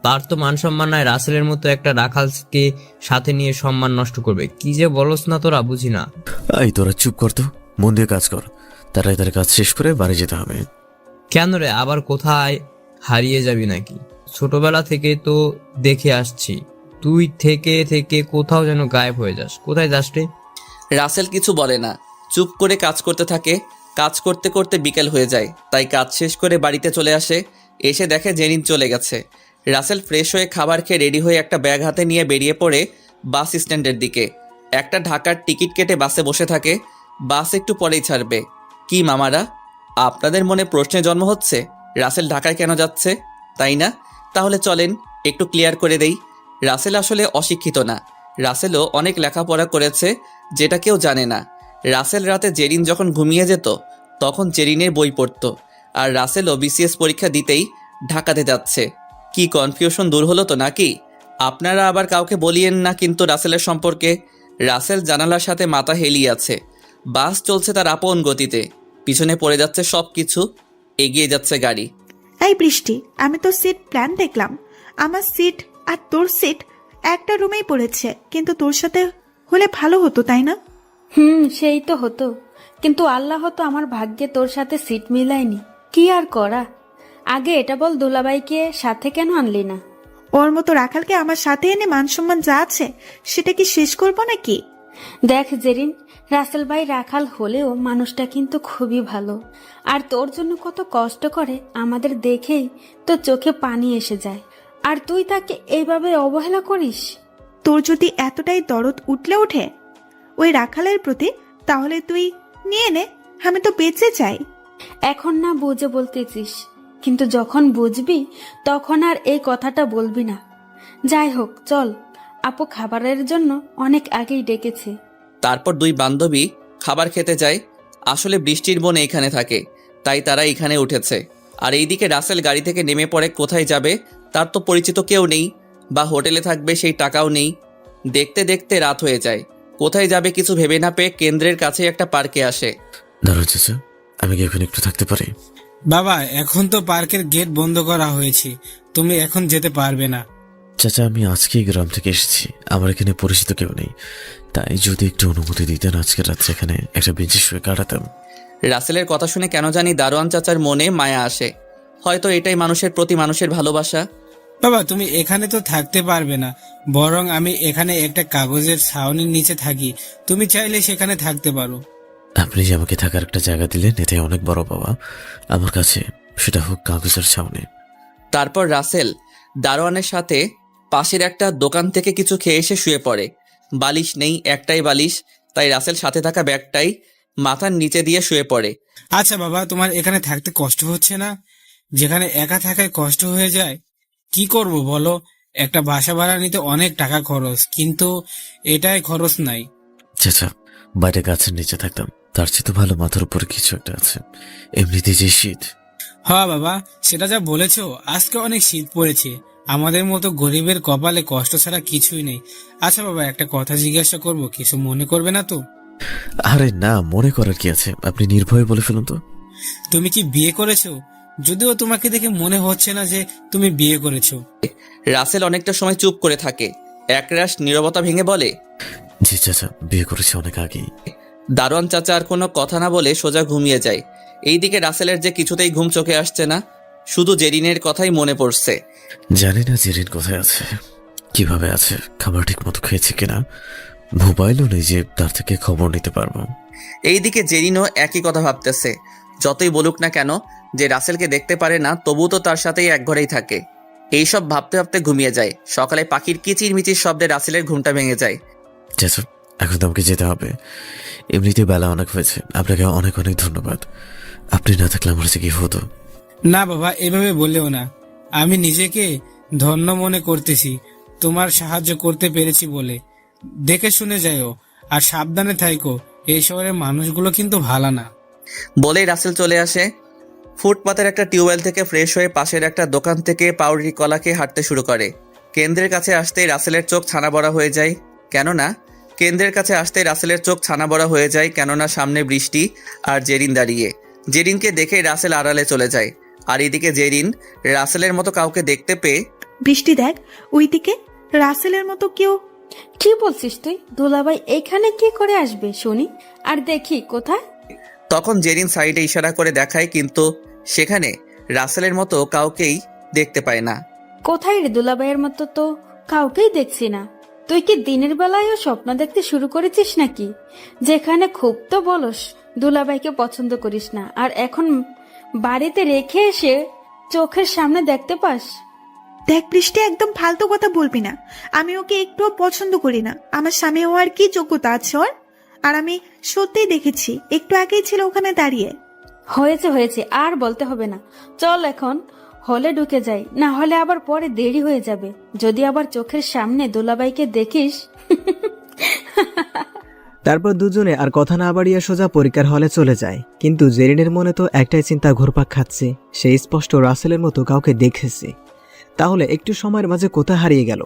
তার তো মান সম্মান নাই, রাসেলের মতো একটা রাখালকে সাথে নিয়ে সম্মান নষ্ট করবে। কি যে বলস না তোরা, বুঝি না। এই তোরা চুপ কর তো, মন দিয়ে কাজ কর, তাড়াতাড়ি কাজ শেষ করে বাড়ি যেতে হবে। কেন রে, আবার কোথায় হারিয়ে যাবি নাকি? ছোটবেলা থেকে তো দেখে আসছি, তুই থেকে থেকে কোথাও যেন গায়েব হয়ে যাস। কোথায় যাস রে? রাসেল কিছু বলে না, চুপ করে কাজ করতে থাকে। কাজ করতে করতে বিকেল হয়ে যায়, তাই কাজ শেষ করে বাড়িতে চলে আসে। এসে দেখে জেরিন চলে গেছে। রাসেল ফ্রেশ হয়ে খাবার খেয়ে রেডি হয়ে একটা ব্যাগ হাতে নিয়ে বেরিয়ে পড়ে বাস স্ট্যান্ডের দিকে। একটা ঢাকার টিকিট কেটে বাসে বসে থাকে। বাস একটু পরেই ছাড়বে। কি মামারা, আপনাদের মনে প্রশ্নের জন্ম হচ্ছে রাসেল ঢাকায় কেন যাচ্ছে, তাই না? তাহলে চলেন একটু ক্লিয়ার করে দেই। রাসেল আসলে অশিক্ষিত না, রাসেলও অনেক লেখাপড়া করেছে, যেটা কেউ জানে না। রাসেল রাতে জেরিন যখন ঘুমিয়ে যেত তখন জেরিনের বই পড়ত, আর রাসেলও বিসিএস পরীক্ষা দিতেই ঢাকাতে যাচ্ছে। কি কনফিউশন দূর হলো তো নাকি? আপনারা আবার কাউকে বলিয়েন না কিন্তু রাসেলের সম্পর্কে। রাসেল জানালার সাথে মাথা হেলিয়ে আছে। বাস চলছে তার আপন গতিতে, পিছনে পড়ে যাচ্ছে সব কিছু, এগিয়ে যাচ্ছে গাড়ি। এই বৃষ্টি, আমি তোর সিট প্ল্যান দেখলাম। আমার সিট আর তোর সিট একটা রুমেই পড়েছে, কিন্তু তোর সাথে হলে ভালো হতো, তাই না? সেই তো হতো, কিন্তু আল্লাহ তো আমার ভাগ্যে তোর সাথে সিট মিলায়নি। কি আর করা। আগে এটা বল, দুলাভাইকে সাথে কেন আনলি না? ওর মতো রাখালকে আমার সাথে এনে মান সম্মান যা আছে সেটা কি শেষ করবো নাকি? দেখ জেরিন, রাসেল ভাই রাখাল হলেও মানুষটা কিন্তু খুবই ভালো, আর তোর জন্য কত কষ্ট করে আমাদের দেখেই তো চোখে পানি এসে যায়, আর তুই তাকে এইভাবে অবহেলা করিস। তোর যদি এতটাই দরদ উঠলে ওঠে ওই রাখালের প্রতি, তাহলে তুই নিয়ে নে, আমি তো বেঁচে চাই। এখন না বুঝে বলতেছিস, কিন্তু যখন বুঝবি তখন আর এই কথাটা বলবি না। যাই হোক চল, আপু খাবারের জন্য অনেক আগেই ডেকেছে। তারপর দুই বান্ধবী খাবার খেতে যায়। আসলে বৃষ্টির বোন এখানে থাকে, তাই তারা এখানে উঠেছে। আর এইদিকে রাসেল গাড়ি থেকে নেমে পড়ে কোথায় যাবে তার তো পরিচিত কেউ নেই, বা হোটেলে থাকবে সেই টাকাও নেই। দেখতে দেখতে রাত হয়ে যায়। কোথায় যাবে কিছু ভেবে না পেয়ে কেন্দ্রের কাছে একটা পার্কে আসে। দাঁড়াও চাচা, আমি কি এখানে একটু থাকতে পারি? বাবা, এখন তো পার্কের গেট বন্ধ করা হয়েছে, তুমি এখন যেতে পারবে না। চাচা, আমি আজকেই গ্রাম থেকে এসেছি, আমার এখানে পরিচিত কেউ নেই, তাই যদি একটু অনুমতি দিতেন আজকের রাত্রে এখানে একটা বেঞ্চে শুয়ে কাটাতাম। রাসেলের কথা শুনে কেন জানি দারোয়ান চাচার মনে মায়া আসে। হয়তো এটাই মানুষের প্রতি মানুষের ভালোবাসা। বাবা, তুমি এখানে তো থাকতে পারবে না, বরং আমি এখানে একটা কাগজের ছাউনির নিচে থাকি, তুমি চাইলে সেখানে থাকতে পারো। আপনি যে আমাকে থাকার একটা জায়গা দিলেন এটাই অনেক বড় পাওয়া আমার কাছে, সেটা হোক কাগজের ছাউনি। তারপর রাসেল দারোয়ানের সাথে পাশের একটা দোকান থেকে কিছু খেয়ে এসে শুয়ে পড়ে। বালিশ নেই, একটাই বালিশ, তাই রাসেল সাথে থাকা ব্যাগটাই মাথার নিচে দিয়ে শুয়ে পড়ে। আচ্ছা বাবা, তোমার এখানে থাকতে কষ্ট হচ্ছে না? যেখানে একা থাকায় কষ্ট হয়ে যায়। কি করব বলো, একটা বাসা ভাড়া নিতে অনেক টাকা খরচ, কিন্তু এটাই খরচ নাই। চাচা, বাইরে গাছের নিচে থাকতাম, তার চেয়ে তো ভালো মাথার উপরে কিছু একটা আছে। এমনিতে যে শীত। হ্যাঁ বাবা, সেটা যা বলেছো, আজকে অনেক শীত পড়েছে। আমাদের মতো গরিবের কপালে কষ্ট ছাড়া কিছুই নেই। আচ্ছা বাবা, একটা কথা জিজ্ঞাসা করব, কিছু মনে করবে না তো? আরে না, মনে করার কি আছে, আপনি নির্ভয়ে বলে ফেলুন তো। তুমি কি বিয়ে করেছো? যদিও তোমাকে দেখে মনে হচ্ছে না যে তুমি বিয়ে করেছো। রাসেল অনেকটা সময় চুপ করে থাকে, একরাশ নীরবতা ভেঙে বলে, জি চাচা, বিয়ে করেছে অনেক আগেই। দারোয়ান চাচা আর কোনো কথা না বলে সোজা ঘুমিয়ে যায়। এইদিকে রাসেলের যে কিছুতেই ঘুম চোখে আসছে না, শুধু জেরিনের কথাই মনে পড়ছে। জানি না জেরিন কোথায় আছে, কিভাবে আছে, খাবার ঠিক মতো খেয়েছে কিনা, মোবাইলও নেই যে তার থেকে খবর নিতে পারবো। এইদিকে জেরিনও একই কথা ভাবতেছে। যতই বলুক না কেন যে রাসেলকে দেখতে পারে না, তবু তো তার সাথেই এক ঘরেই থাকে। এইসব ভাবতে ভাবতে ঘুমিয়ে যায়। সকালে পাখির কিচির মিচির শব্দে রাসেলের ঘুমটা ভেঙে যায়। চাচা, এখন তো আমাকে যেতে হবে, এমনিতে বেলা অনেক হয়েছে। আপনাকে অনেক অনেক ধন্যবাদ, আপনি না থাকলে আমার যে কি হতো। না বাবা, এভাবে বললেও না। আমি নিজেকে ধন্য মনে করতেছি তোমার সাহায্য করতে পেরেছি বলে। দেখে শুনে যাইও, আর সাবধানে থাইকো। এই শহরের মানুষগুলো কিন্তু ভালো না। বলেই রাসেল চলে আসে। ফুটপাতের একটা টিউবওয়েল থেকে ফ্রেশ হয়ে পাশের একটা দোকান থেকে পাউরুটি কলা খেয়ে হাঁটতে শুরু করে। কেন্দ্রের কাছে আসতেই রাসেলের চোখ ছানা বড়া হয়ে যায়। কেননা সামনে বৃষ্টি আর জেরিন দাঁড়িয়ে। জেরিনকে দেখে রাসেল আড়ালে চলে যায়। আর এদিকে জেরিন রাসেলের মতো কাউকে দেখতে পেয়ে, বৃষ্টি দেখ, ওইদিকে রাসেলের মতো কেউ। কি বলছিস তুই? দুলাভাই এখানে কি করে আসবে শুনি, আর দেখি কোথায়। তখন জেরিন সাইডে ইশারা করে দেখায়, কিন্তু সেখানে রাসেলের মতো কাউকেই দেখতে পায় না। কোথায় রে? দুলাভাইয়ের মতো তো কাউকেই দেখছি না। তুই কি দিনের বেলায়ও স্বপ্ন দেখতে শুরু করেছিস নাকি? যেখানে খুব তো বলস দুলাভাইকে পছন্দ করিস না, আর এখন বাড়িতে রেখে এসে চোখের সামনে দেখতে পাস। দেখ বৃষ্টি, একদম ফালতু কথা বলবি না। আমি ওকে একটুও পছন্দ করি না। আমার স্বামী হওয়ার কি যোগ্যতা আছে ওর? আর আমি সত্যিই দেখেছি, একটু আগেই ছিল ওখানে দাঁড়িয়ে। হয়েছে, আর বলতে হবে না। চল এখন হলে ঢুকে যাই, না হলে আবার পরে দেরি হয়ে যাবে। যদি আবার চোখের সামনে দুলাভাইকে দেখিস। তারপর দুজনে আর কথা না বাড়িয়ে সোজা পরীক্ষার হলে চলে যায়। কিন্তু জেরিনের মনে তো একটাই চিন্তা ঘুরপাক খাচ্ছে, সে স্পষ্ট রাসেলের মতো কাউকে দেখেছে। তাহলে একটু সময়ের মাঝে কোথায় হারিয়ে গেল?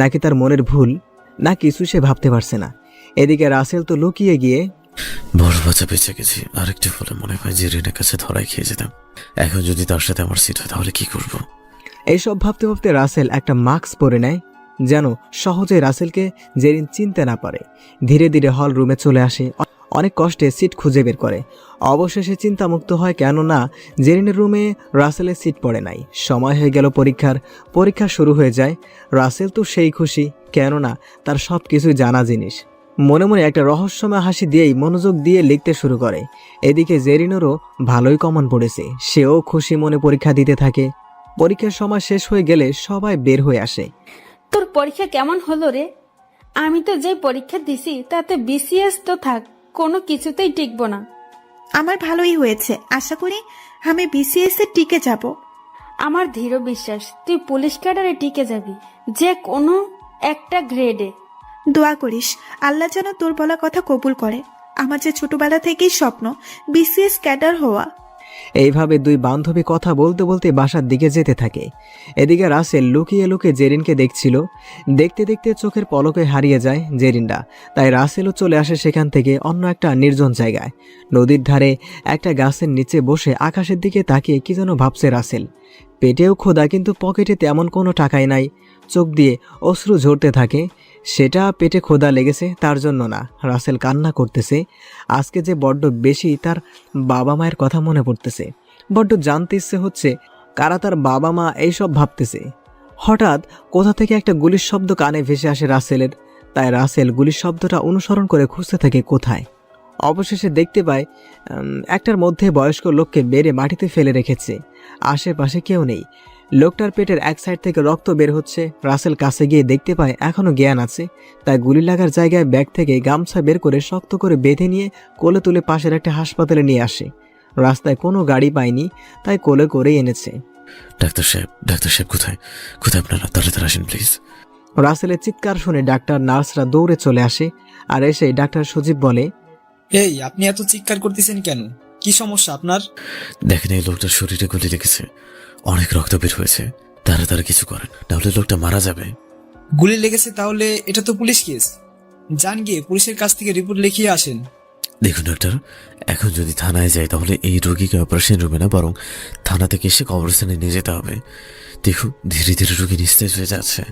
নাকি তার মনের ভুল, না কিছু সে ভাবতে পারছে না। এদিকে রাসেল তো লুকিয়ে গিয়ে, বড় বাচ্চা বেঁচে গেছি, আরেকটু বলে মনে হয় জেরিনের কাছে ধরাই খেয়ে যেতাম। এখন যদি তার সাথে আমার সিট হয় তাহলে কি করব? এইসব ভাবতে ভাবতে রাসেল একটা মাস্ক পরে নেয়, যেন সহজে রাসেলকে জেরিন চিনতে না পারে। ধীরে ধীরে হল রুমে চলে আসে, অনেক কষ্টে সিট খুঁজে বের করে। অবশেষে চিন্তামুক্ত হয়, কেননা জেরিনের রুমে রাসেলের সিট পড়ে নাই। সময় হয়ে গেল পরীক্ষা শুরু হয়ে যায়। রাসেল তো সেই খুশি, কেননা তার সব কিছুই জানা জিনিস। মনে মনে একটা রহস্যময় হাসি দিয়েই মনোযোগ দিয়ে লিখতে শুরু করে। এদিকে জেরিনেরও ভালোই কমন পড়েছে, সেও খুশি মনে পরীক্ষা দিতে থাকে। পরীক্ষার সময় শেষ হয়ে গেলে সবাই বের হয়ে আসে। তোর পরীক্ষা কেমন হলো রে? আমি তো যে পরীক্ষা দিছি তাতে বিসিএস তো থাক, কোনো কিছুতেই টিকবো না। আমার ভালোই হয়েছে, আশা করি আমি বিসিএস এ টিকে যাব। আমার দৃঢ় বিশ্বাস তুই পুলিশ ক্যাডারে টিকে যাবি, যে কোনো একটা গ্রেডে। দোয়া করিস আল্লাহ যেন তোর বলা কথা কবুল করে। আমার যে ছোটবেলা থেকেই স্বপ্ন বিসিএস ক্যাডার হওয়া। এইভাবে দুই বান্ধবী কথা বলতে বলতে বাসার দিকে যেতে থাকে। এদিকে রাসেল লুকিয়ে লুকিয়ে জেরিনকে দেখছিল। দেখতে দেখতে চোখের পলকে হারিয়ে যায় জেরিনটা। তাই রাসেলও চলে আসে সেখান থেকে অন্য একটা নির্জন জায়গায়। নদীর ধারে একটা গাছের নিচে বসে আকাশের দিকে তাকিয়ে কি যেন ভাবছে রাসেল। পেটেও ক্ষুধা, কিন্তু পকেটে তেমন কোনো টাকাই নাই। চোখ দিয়ে অশ্রু ঝরতে থাকে। সেটা পেটে ক্ষুধা লেগেছে তার জন্য না, রাসেল কান্না করতেছে। আজকে যে বড্ড বেশি তার বাবা মায়ের কথা মনে পড়তেছে। বড্ড জানতে ইচ্ছে হচ্ছে কারা তার বাবা মা, এইসব ভাবতেছে। হঠাৎ কোথা থেকে একটা গুলির শব্দ কানে ভেসে আসে রাসেলের। তাই রাসেল গুলির শব্দটা অনুসরণ করে খুঁজতে থাকে কোথায়। অবশেষে দেখতে পায় একটার মধ্যে বয়স্ক লোককে মেরে মাটিতে ফেলে রেখেছে। আশেপাশে কেউ নেই। লোকটার পেটের এক সাইড থেকে রক্ত বের হচ্ছে। রাসেল কাছে গিয়ে দেখতে পায় এখনো জ্ঞান আছে। তাই গুলি লাগার জায়গায় ব্যাগ থেকে গামছা বের করে শক্ত করে বেঁধে নিয়ে কোলে তুলে পাশের একটা হাসপাতালে নিয়ে আসে। রাস্তায় কোনো গাড়ি পায়নি, তাই কোলে করেই এনেছে। ডাক্তার সাহেব কোথায় কোথায় আপনারা? তাড়াতাড়ি আসেন প্লিজ। রাসেলের চিৎকার শুনে ডাক্তার নার্সরা দৌড়ে চলে আসে। আর এসে ডাক্তার সজীব বলে, এই আপনি এত চিৎকার করতেছেন কেন? কি সমস্যা আপনার? দেখেন, এই লোকটার শরীরে গুলি লেগেছে, অনেক রক্ত বের হয়েছে। তাড়াতাড়ি কিছু করেন, নাহলে লোকটা মারা যাবে। গুলি লেগেছে? তাহলে এটা তো পুলিশ কেস। যান গিয়ে পুলিশের কাছ থেকে রিপোর্ট লিখিয়ে আসেন। দেখুন ডাক্তার, এখন যদি থানায় যাই তাহলে এই রোগীকে অপারেশন রুমে না, বরং থানা থেকে এসে কবরস্থানে নিয়ে যেতে হবে। দেখুন, ধীরে ধীরে রোগী নিস্তেজ হয়ে যাচ্ছে।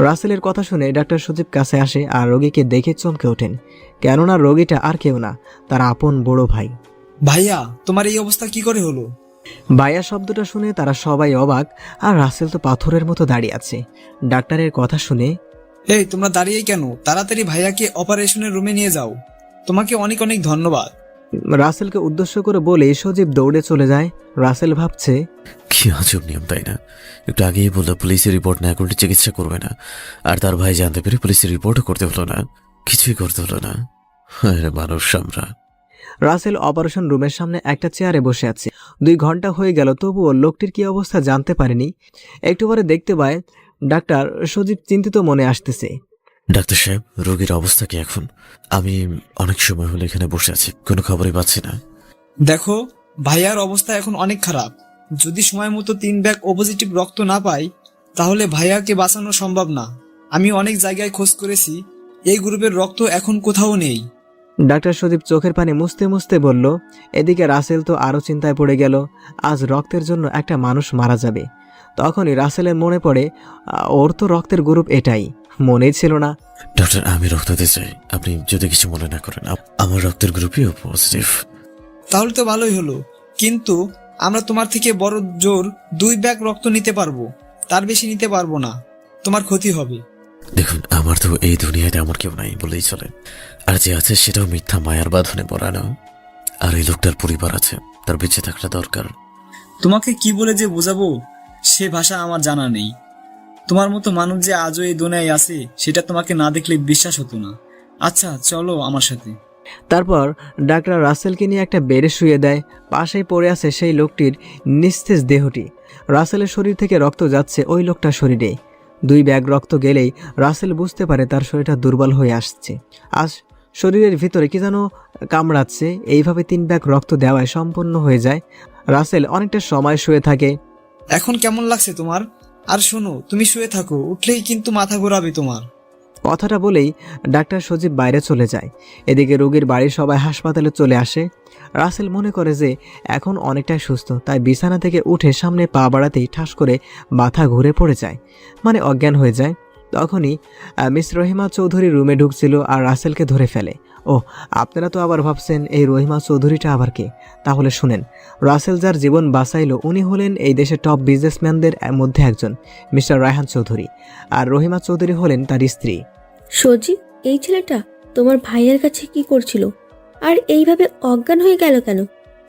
রাসেলের কথা শুনে ডাক্তার সজীব কাছে আসে আর রোগীকে দেখে চমকে ওঠেন, কেননা রোগীটা আর কেউ না, তার আপন বড় ভাই। ভাইয়া, তোমার এই অবস্থা কি করে হলো? ভাইয়া শব্দটা শুনে তারা সবাই অবাক, আর রাসেল তো পাথরের মতো দাঁড়িয়ে আছে। ডাক্তারের কথা শুনে, এই তোমরা দাঁড়িয়ে কেন? তাড়াতাড়ি ভাইয়াকে অপারেশনের রুমে নিয়ে যাও। তোমাকে অনেক অনেক ধন্যবাদ। রাসেলকে উদ্দেশ্য করে বলে সজীব দৌড়ে চলে যায়। রাসেল ভাবছে, কি আজব নিয়ম, তাই না? একটু আগেই বললো পুলিশের রিপোর্ট না করলে চিকিৎসা করবে না, আর তার ভাই জানতে পেরে পুলিশের রিপোর্টও করতে হলো না, কিছুই করতে হলো না। আরে মানুষ আমরা। রাসেল অপারেশন রুমের সামনে একটা চেয়ারে বসে আছে। 2 ঘন্টা হয়ে গেল, তবুও লোকটির কি অবস্থা জানতে পারেনি। একটু পরে দেখতে পায় ডাক্তার সজীব চিন্তিত মনে আসতেছে। ডাক্তার সাহেব, রোগীর অবস্থা কি এখন? আমি অনেক সময় হলো এখানে বসে আছি, কোনো খবরই পাচ্ছি না। দেখো, ভাইয়ার অবস্থা এখন অনেক খারাপ। যদি সময় মতো 3 ব্যাগ ও পজিটিভ রক্ত না পাই, তাহলে ভাইয়াকে বাঁচানো সম্ভব না। আমি অনেক জায়গায় খোঁজ করেছি, এই গ্রুপের রক্ত এখন কোথাও নেই। ডাক্তার সজীব চোখের পানি মুছতে মুছতে বলল। এদিকে রাসেল তো আরো চিন্তায় পড়ে গেল, আজ রক্তের জন্য একটা মানুষ মারা যাবে। তখনই রাসেলের মনে পড়ে ওর তো রক্তের গ্রুপ এটাই, মনেই ছিল না। ডক্টর, আমি রক্ত দিতে চাই, আপনি যদি কিছু মনে না করেন। আমার রক্তের গ্রুপই পজিটিভ। তাহলে তো ভালোই হলো, কিন্তু আমরা তোমার থেকে বড় জোর 2 ব্যাগ রক্ত নিতে পারবো, তার বেশি নিতে পারবো না। তোমার ক্ষতি হবে। দেখুন, আমার তো এই দুনিয়াতে আমার কেউ নাই বলেই চলে, আর যে আছে সেটাও মিথ্যা মায়ার বাঁধনে পড়ানো। আর এই লোকটার পরিবার আছে, তার বেঁচে থাকাটা দরকার। তোমাকে কি বলে যে বোঝাবো সে ভাষা আমার জানা নেই। তোমার মতো মানুষ যে আজও এই দুনিয়ায় আছে সেটা তোমাকে না দেখলে বিশ্বাস হতো না। আচ্ছা, চলো আমার সাথে। তারপর ডাক্তার রাসেলকে নিয়ে একটা বেডে শুয়ে দেয়। পাশেই পড়ে আছে সেই লোকটির নিস্তেজ দেহটি। রাসেলের শরীর থেকে রক্ত যাচ্ছে ওই লোকটার শরীরে। 2 ব্যাগ রক্ত গেলেই রাসেল বুঝতে পারে তার শরীরটা দুর্বল হয়ে আসছে। আজ শরীরের ভিতরে কি যেন কামড়াচ্ছে। এইভাবে 3 ব্যাগ রক্ত দেওয়ায় সম্পূর্ণ হয়ে যায়। রাসেল অনেকটা সময় শুয়ে থাকে। এখন কেমন লাগছে তোমার? আর শোনো, তুমি শুয়ে থাকো, উঠলেই কিন্তু মাথা ঘোরাবে তোমার। কথাটা বলেই ডাক্তার সজীব বাইরে চলে যায়। এদিকে রোগীর বাড়ির সবাই হাসপাতালে চলে আসে। রাসেল মনে করে যে এখন অনেকটাই সুস্থ, তাই বিছানা থেকে উঠে সামনে পা বাড়াতেই ঠাস করে মাথা ঘুরে পড়ে যায়, মানে অজ্ঞান হয়ে যায়। তখনই মিস রহিমা চৌধুরী রুমে ঢুকছিল আর রাসেলকে ধরে ফেলে। ও, আপনারা তো আবার ভাবছেন এই রহিমা চৌধুরীটা আবার কে? তাহলে শুনেন, রাসেল যার জীবন বাঁচাইল উনি হলেন এই দেশের টপ বিজনেসম্যানদের মধ্যে একজন, মিস্টার রায়হান চৌধুরী। আর রহিমা চৌধুরী হলেন তার স্ত্রী। সজীব, এই ছেলেটা তোমার ভাইয়ের কাছে কি করছিল আর এইভাবে অজ্ঞান হয়ে গেল কেন?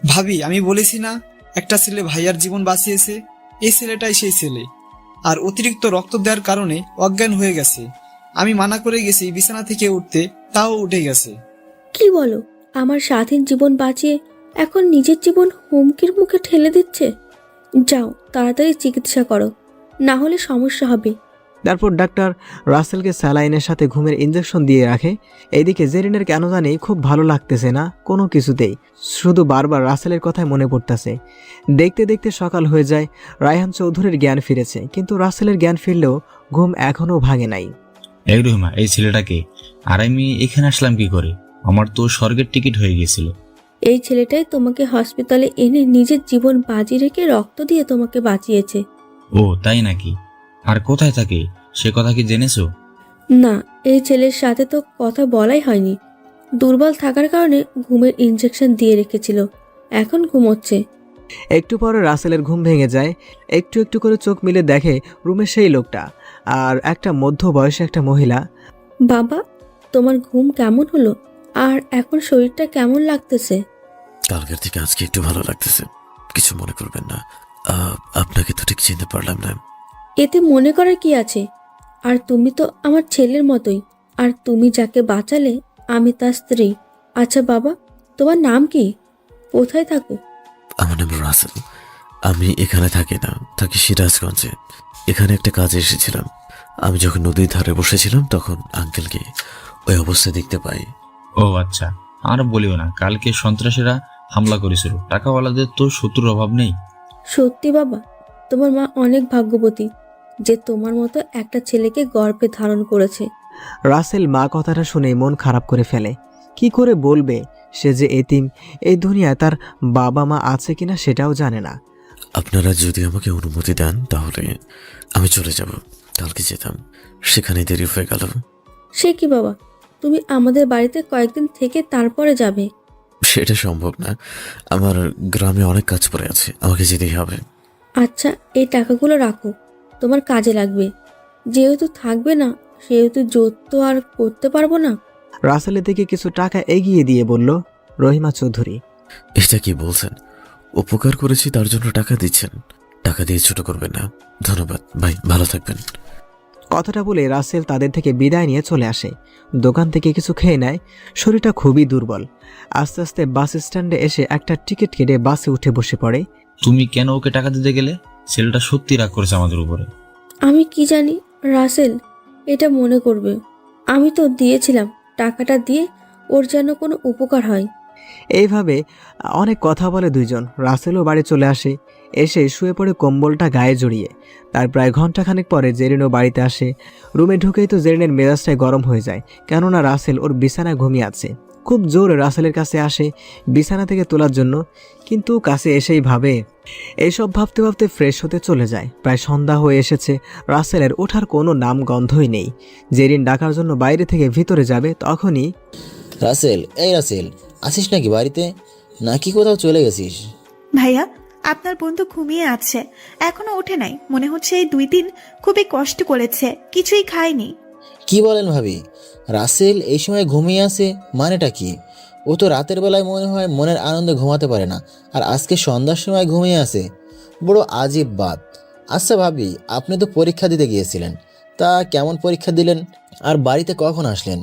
ভাবি, আমি বলেছি না একটা ছেলে ভাইয়ার জীবন বাঁচিয়েছে, এই ছেলেটাই সেই ছেলে। আর অতিরিক্ত রক্ত দেওয়ার কারণে অজ্ঞান হয়ে গেছে। আমি মানা করে গেছি বিছানা থেকে উঠতে, তাও উঠে গেছে। কি বলো? আমার স্বাধীন জীবন বাঁচিয়ে এখন নিজের জীবন হুমকির মুখে ঠেলে দিচ্ছে। যাও, তাড়াতাড়ি চিকিৎসা করো, না হলে সমস্যা হবে। তারপর ডাক্তার রাসেলকে স্যালাইনের সাথে ঘুমের ইঞ্জেকশন দিয়ে রাখে। এইদিকে জেরিনের কেন জানি খুব ভালো লাগতেছে না কোনো কিছুতেই, শুধু বারবার রাসেলের কথাই মনে পড়তেছে। দেখতে দেখতে সকাল হয়ে যায়। রায়হান চৌধুরীর জ্ঞান ফিরেছে, কিন্তু রাসেলের জ্ঞান ফিরলেও ঘুম এখনও ভাঙে নাই। এই রহিমা, এই ছেলেটাকে, আর আমি এখানে আসলাম কি করে? আমার তো স্বর্গের টিকিট হয়ে গিয়েছিল। এই ছেলেটাই তোমাকে হসপিটালে এনে নিজের জীবন বাজি রেখে রক্ত দিয়ে তোমাকে বাঁচিয়েছে। ও তাই নাকি? আর কোথায় থাকে সে কথা কি জেনেছো? না, এই ছেলের সাথে তো কথা বলাই হয়নি। দুর্বল থাকার কারণে ঘুমের ইনজেকশন দিয়ে রেখেছিল, এখন ঘুমোচ্ছে। একটু পরে রাসেলের ঘুম ভেঙে যায়। একটু একটু করে চোখ মিলে দেখে রুমে সেই লোকটা আর একটা মধ্য বয়সী একটা মহিলা। বাবা, তোমার ঘুম কেমন হলো? আর এখন শরীরটা কেমন লাগতেছে? কালকের থেকে আজকে একটু ভালো লাগতেছে, কিছু মনে করবেন না। আপনাকে তো ঠিক চিনতে পারলাম না। এতে মনে করার কি আছে? আর তুমি তো আমার ছেলের মতোই। আর তুমি যাকে বাঁচালে আমি তার স্ত্রী। আচ্ছা বাবা, তোমার নাম কি? কোথায় থাকো? আমার নাম রাসেল। আমি এখানে থাকি না, থাকি সিরাজগঞ্জে। এখানে একটা কাজে এসেছিলাম। আমি যখন নদীর ধারে বসেছিলাম তখন আঙ্কেলকে ওই অবস্থায় দেখতে পাই। ও আচ্ছা, আর বলিও না, কালকে সন্ত্রাসীরা হামলা করেছিল। টাকাওয়ালাদের তো শত্রুর অভাব নেই। সত্যি বাবা, তোমার মা অনেক ভাগ্যবতী যে তোমার মতো একটা ছেলেকে গর্ভে ধারণ করেছে। রাসেল মা কথাটা শুনে মন খারাপ করে ফেলে। কি করে বলবে সে যে এতিম, এই দুনিয়ায় তার বাবা মা আছে কিনা সেটাও জানে না। আপনারা যদি আমাকে অনুমতি দেন তাহলে আমি চলে যাব। কালকে যেতাম, সেখানে দেরি হয়ে গেল। সে কি বাবা, তুমি আমাদের বাড়িতে কয়েকদিন থেকে তারপরে যাবে? সেটা সম্ভব না, আমার গ্রামে অনেক কাজ পড়ে আছে, আমাকে যেতেই হবে। আচ্ছা, এই টাকাগুলো রাখো, তোমার কাজে লাগবে। যেহেতু থাকবে না সেহেতু জোর তো আর করতে পারবো না। রাসেলের দিকে কিছু টাকা এগিয়ে দিয়ে বলল রহিমা চৌধুরী। এটা কি বলছেন? উপকার করেছি তার জন্য টাকা দিচ্ছেন? টাকা দিয়ে ছোট করবেন না। ধন্যবাদ ভাই, ভালো থাকবেন। কথাটা বলে রাসেল তাদের থেকে বিদায় নিয়ে চলে আসে। দোকান থেকে কিছু খেয়ে নেয়। শরীরটা খুবই দুর্বল। আস্তে আস্তে বাস স্ট্যান্ডে এসে একটা টিকিট কেটে বাসে উঠে বসে পড়ে। তুমি কেন ওকে টাকা দিতে গেলে? ছেলেটা সত্যি রাগ করেছে আমাদের উপরে। আমি কি জানি রাসেল এটা মনে করবে। আমি তো দিয়েছিলাম, টাকাটা দিয়ে ওর যেন কোনো উপকার হয়। এইভাবে অনেক কথা বলে দুইজন। রাসেলও বাড়ি চলে আসে। এসে শুয়ে পড়ে কম্বলটা গায়ে জড়িয়ে। তার প্রায় ঘন্টাখানেক পরে জেরিনও বাড়িতে আসে। রুমে ঢুকেই তো জেরিনের মেজাজটাই গরম হয়ে যায়, কেননা রাসেল ওর বিছানায় ঘুমিয়ে আছে। খুব জোরে রাসেলের কাছে আসে বিছানা থেকে তোলার জন্য, কিন্তু কাছে এসেই ভাবে। এইসব ভাবতে ভাবতে ফ্রেশ হতে চলে যায়। প্রায় সন্ধ্যা হয়ে এসেছে। রাসেলের ওঠার কোনো নাম গন্ধই নেই। জেরিন ডাকার জন্য বাইরে থেকে ভিতরে যাবে, তখনই রাসেল, এই রাসেল, আসিস নাকি বাড়িতে, নাকি কোথাও চলে গেছিস? ভাইয়া, আপনার বন্ধু ঘুমিয়ে আছে, এখনো ওঠে নাই। মনে হচ্ছে এই 2 দিন খুবই কষ্ট করেছে, কিছুই খায়নি। কি বলেন ভাবি? রাসেল এই সময় ঘুমিয়ে আছে মানেটা কি? ও তো রাতের বেলায় মনে হয় মনের আনন্দে ঘুমাতে পারে না, আর আজকে সন্ধ্যার সময় ঘুমিয়ে আছে। বড় আজীব বাত। আচ্ছা ভাবি, আপনি তো পরীক্ষা দিতে গিয়েছিলেন, তা কেমন পরীক্ষা দিলেন আর বাড়িতে কখন আসলেন?